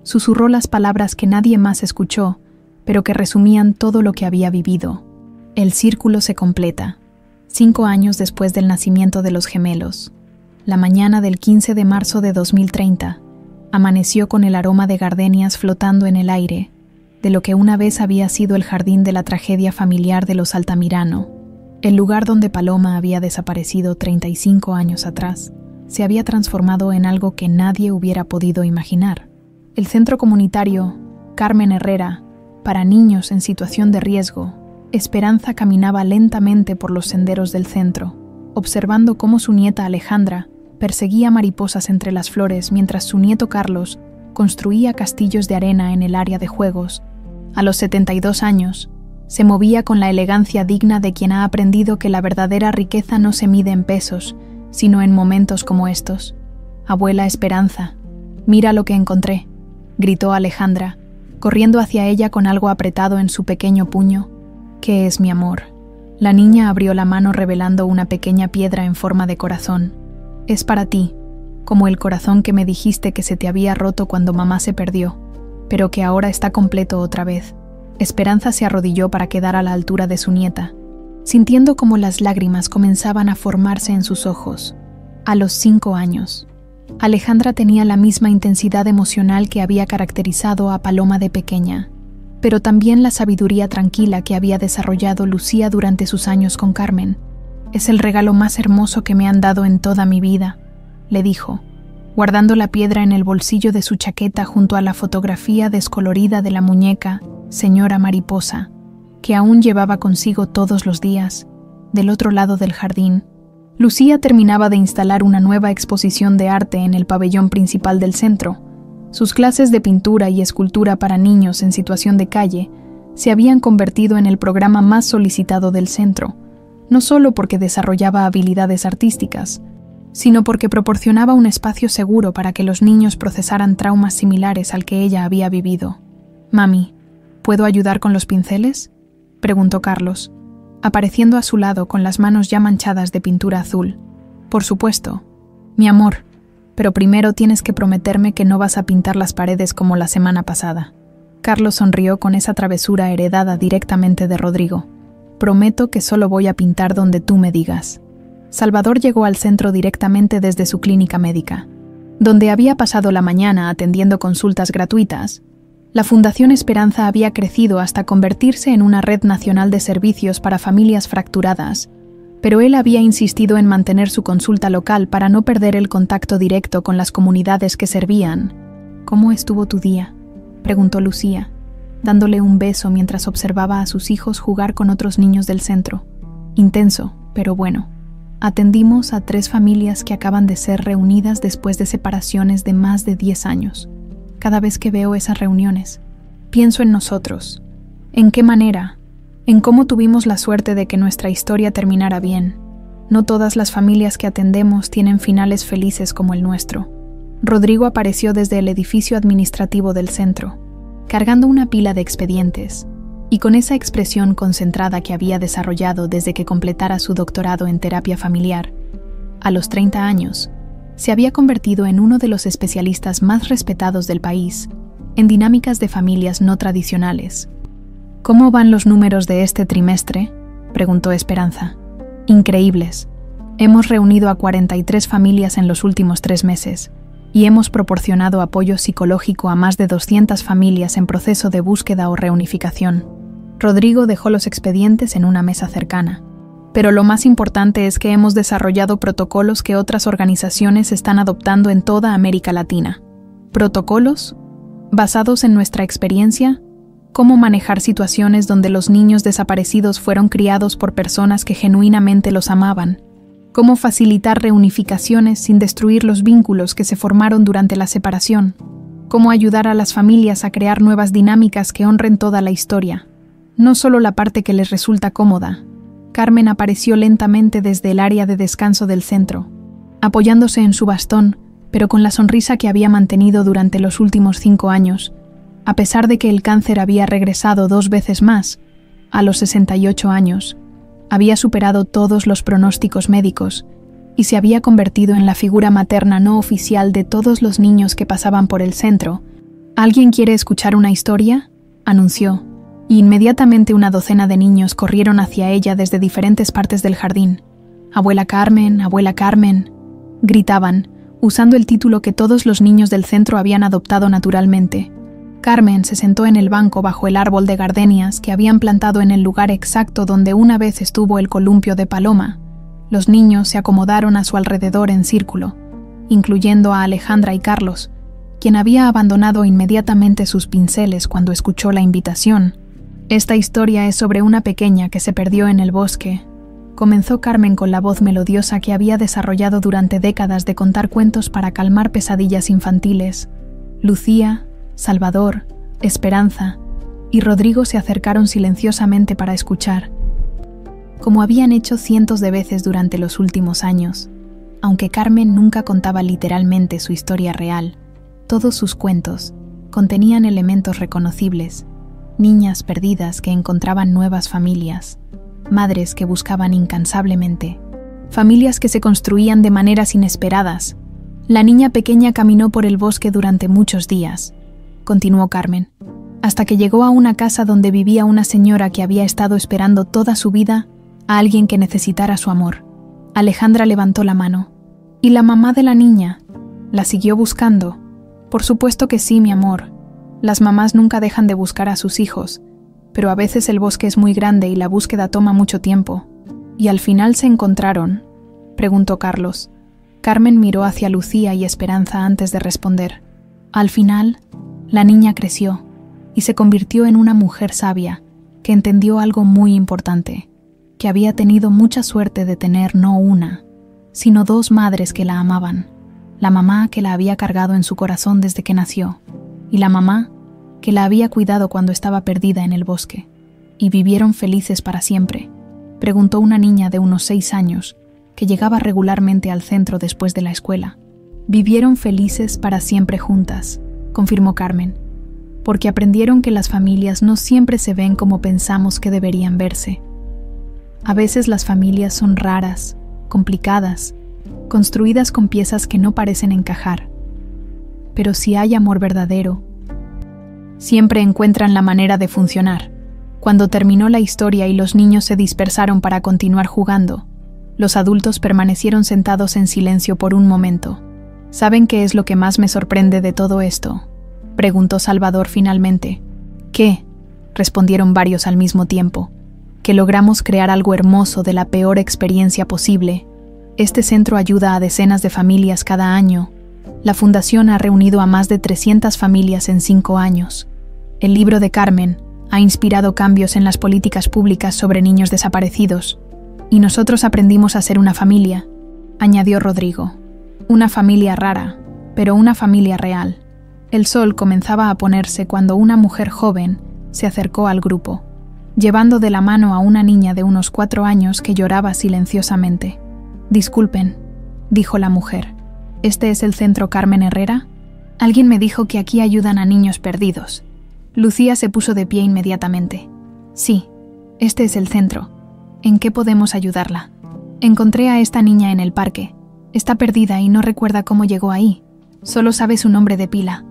susurró las palabras que nadie más escuchó, pero que resumían todo lo que había vivido. El círculo se completa. 5 años después del nacimiento de los gemelos, la mañana del 15 de marzo de 2030, amaneció con el aroma de gardenias flotando en el aire, de lo que una vez había sido el jardín de la tragedia familiar de los Altamirano. El lugar donde Paloma había desaparecido 35 años atrás se había transformado en algo que nadie hubiera podido imaginar. El centro comunitario Carmen Herrera, para niños en situación de riesgo, Esperanza caminaba lentamente por los senderos del centro, observando cómo su nieta Alejandra perseguía mariposas entre las flores mientras su nieto Carlos construía castillos de arena en el área de juegos. A los 72 años, se movía con la elegancia digna de quien ha aprendido que la verdadera riqueza no se mide en pesos, sino en momentos como estos. Abuela Esperanza, mira lo que encontré, gritó Alejandra, corriendo hacia ella con algo apretado en su pequeño puño. ¿Qué es, mi amor? La niña abrió la mano revelando una pequeña piedra en forma de corazón. Es para ti, como el corazón que me dijiste que se te había roto cuando mamá se perdió, pero que ahora está completo otra vez. Esperanza se arrodilló para quedar a la altura de su nieta, sintiendo como las lágrimas comenzaban a formarse en sus ojos. A los 5 años, Alejandra tenía la misma intensidad emocional que había caracterizado a Paloma de pequeña, pero también la sabiduría tranquila que había desarrollado Lucía durante sus años con Carmen. «Es el regalo más hermoso que me han dado en toda mi vida», le dijo, guardando la piedra en el bolsillo de su chaqueta junto a la fotografía descolorida de la muñeca, señora Mariposa, que aún llevaba consigo todos los días. Del otro lado del jardín, Lucía terminaba de instalar una nueva exposición de arte en el pabellón principal del centro. Sus clases de pintura y escultura para niños en situación de calle se habían convertido en el programa más solicitado del centro, no solo porque desarrollaba habilidades artísticas, sino porque proporcionaba un espacio seguro para que los niños procesaran traumas similares al que ella había vivido. «Mami, ¿puedo ayudar con los pinceles?», preguntó Carlos, apareciendo a su lado con las manos ya manchadas de pintura azul. «Por supuesto, mi amor, pero primero tienes que prometerme que no vas a pintar las paredes como la semana pasada». Carlos sonrió con esa travesura heredada directamente de Rodrigo. «Prometo que solo voy a pintar donde tú me digas». Salvador llegó al centro directamente desde su clínica médica, donde había pasado la mañana atendiendo consultas gratuitas. La Fundación Esperanza había crecido hasta convertirse en una red nacional de servicios para familias fracturadas, pero él había insistido en mantener su consulta local para no perder el contacto directo con las comunidades que servían. «¿Cómo estuvo tu día?», preguntó Lucía, dándole un beso mientras observaba a sus hijos jugar con otros niños del centro. «Intenso, pero bueno. Atendimos a 3 familias que acaban de ser reunidas después de separaciones de más de 10 años. Cada vez que veo esas reuniones, pienso en nosotros. ¿En qué manera? En cómo tuvimos la suerte de que nuestra historia terminara bien. No todas las familias que atendemos tienen finales felices como el nuestro». Rodrigo apareció desde el edificio administrativo del centro, cargando una pila de expedientes, y con esa expresión concentrada que había desarrollado desde que completara su doctorado en terapia familiar. A los 30 años, se había convertido en uno de los especialistas más respetados del país en dinámicas de familias no tradicionales. «¿Cómo van los números de este trimestre?», preguntó Esperanza. «Increíbles. Hemos reunido a 43 familias en los últimos 3 meses y hemos proporcionado apoyo psicológico a más de 200 familias en proceso de búsqueda o reunificación». Rodrigo dejó los expedientes en una mesa cercana. «Pero lo más importante es que hemos desarrollado protocolos que otras organizaciones están adoptando en toda América Latina. ¿Protocolos? ¿Basados en nuestra experiencia? ¿Cómo manejar situaciones donde los niños desaparecidos fueron criados por personas que genuinamente los amaban? ¿Cómo facilitar reunificaciones sin destruir los vínculos que se formaron durante la separación? ¿Cómo ayudar a las familias a crear nuevas dinámicas que honren toda la historia? No solo la parte que les resulta cómoda». Carmen apareció lentamente desde el área de descanso del centro, apoyándose en su bastón, pero con la sonrisa que había mantenido durante los últimos 5 años, a pesar de que el cáncer había regresado 2 veces más. A los 68 años, había superado todos los pronósticos médicos y se había convertido en la figura materna no oficial de todos los niños que pasaban por el centro. «¿Alguien quiere escuchar una historia?», anunció, y inmediatamente una docena de niños corrieron hacia ella desde diferentes partes del jardín. «Abuela Carmen, abuela Carmen», gritaban, usando el título que todos los niños del centro habían adoptado naturalmente. Carmen se sentó en el banco bajo el árbol de gardenias que habían plantado en el lugar exacto donde una vez estuvo el columpio de Paloma. Los niños se acomodaron a su alrededor en círculo, incluyendo a Alejandra y Carlos, quien había abandonado inmediatamente sus pinceles cuando escuchó la invitación. «Esta historia es sobre una pequeña que se perdió en el bosque», comenzó Carmen con la voz melodiosa que había desarrollado durante décadas de contar cuentos para calmar pesadillas infantiles. Lucía, Salvador, Esperanza y Rodrigo se acercaron silenciosamente para escuchar. Como habían hecho cientos de veces durante los últimos años, Aunque Carmen nunca contaba literalmente su historia real, todos sus cuentos contenían elementos reconocibles: niñas perdidas que encontraban nuevas familias, madres que buscaban incansablemente, familias que se construían de maneras inesperadas. La niña pequeña caminó por el bosque durante muchos días, continuó Carmen, hasta que llegó a una casa donde vivía una señora que había estado esperando toda su vida a alguien que necesitara su amor. Alejandra levantó la mano. ¿Y la mamá de la niña? ¿La siguió buscando? Por supuesto que sí, mi amor. Las mamás nunca dejan de buscar a sus hijos, pero a veces el bosque es muy grande y la búsqueda toma mucho tiempo. ¿Y al final se encontraron?, preguntó Carlos. Carmen miró hacia Lucía y Esperanza antes de responder. Al final, la niña creció y se convirtió en una mujer sabia que entendió algo muy importante, que había tenido mucha suerte de tener no una, sino dos madres que la amaban. La mamá que la había cargado en su corazón desde que nació, y la mamá que la había cuidado cuando estaba perdida en el bosque. ¿Y vivieron felices para siempre?, preguntó una niña de unos 6 años, que llegaba regularmente al centro después de la escuela. Vivieron felices para siempre juntas, confirmó Carmen, porque aprendieron que las familias no siempre se ven como pensamos que deberían verse. A veces las familias son raras, complicadas, construidas con piezas que no parecen encajar. Pero si hay amor verdadero, siempre encuentran la manera de funcionar. Cuando terminó la historia y los niños se dispersaron para continuar jugando, los adultos permanecieron sentados en silencio por un momento. ¿Saben qué es lo que más me sorprende de todo esto?, preguntó Salvador finalmente. ¿Qué?, respondieron varios al mismo tiempo. Que logramos crear algo hermoso de la peor experiencia posible. Este centro ayuda a decenas de familias cada año. La fundación ha reunido a más de 300 familias en 5 años. El libro de Carmen ha inspirado cambios en las políticas públicas sobre niños desaparecidos. Y nosotros aprendimos a ser una familia, añadió Rodrigo. Una familia rara, pero una familia real. El sol comenzaba a ponerse cuando una mujer joven se acercó al grupo, llevando de la mano a una niña de unos 4 años que lloraba silenciosamente. «Disculpen», dijo la mujer. «¿Este es el centro Carmen Herrera? Alguien me dijo que aquí ayudan a niños perdidos». Lucía se puso de pie inmediatamente. «Sí, este es el centro. ¿En qué podemos ayudarla? Encontré a esta niña en el parque. Está perdida y no recuerda cómo llegó ahí. Solo sabe su nombre de pila».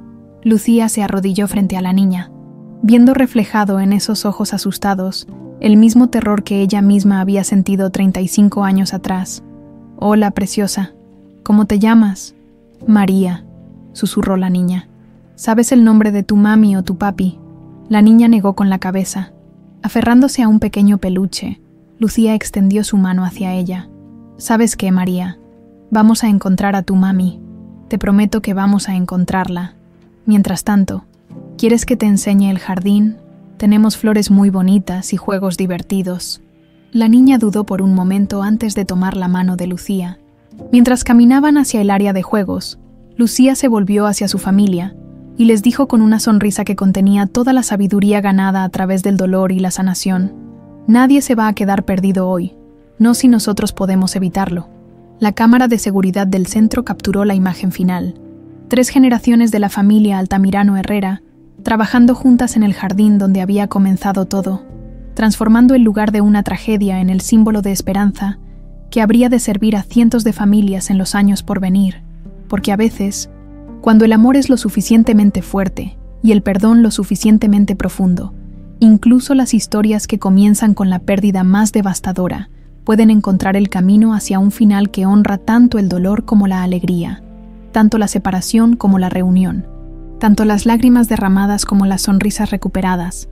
Lucía se arrodilló frente a la niña, viendo reflejado en esos ojos asustados el mismo terror que ella misma había sentido 35 años atrás. «Hola, preciosa. ¿Cómo te llamas?» «María», susurró la niña. «¿Sabes el nombre de tu mami o tu papi?» La niña negó con la cabeza. Aferrándose a un pequeño peluche, Lucía extendió su mano hacia ella. «¿Sabes qué, María? Vamos a encontrar a tu mami. Te prometo que vamos a encontrarla. Mientras tanto, ¿quieres que te enseñe el jardín? Tenemos flores muy bonitas y juegos divertidos». La niña dudó por un momento antes de tomar la mano de Lucía. Mientras caminaban hacia el área de juegos, Lucía se volvió hacia su familia y les dijo con una sonrisa que contenía toda la sabiduría ganada a través del dolor y la sanación: «Nadie se va a quedar perdido hoy, no si nosotros podemos evitarlo». La cámara de seguridad del centro capturó la imagen final. 3 generaciones de la familia Altamirano Herrera, trabajando juntas en el jardín donde había comenzado todo, transformando el lugar de una tragedia en el símbolo de esperanza que habría de servir a cientos de familias en los años por venir, porque a veces, cuando el amor es lo suficientemente fuerte y el perdón lo suficientemente profundo, incluso las historias que comienzan con la pérdida más devastadora pueden encontrar el camino hacia un final que honra tanto el dolor como la alegría, tanto la separación como la reunión, tanto las lágrimas derramadas como las sonrisas recuperadas,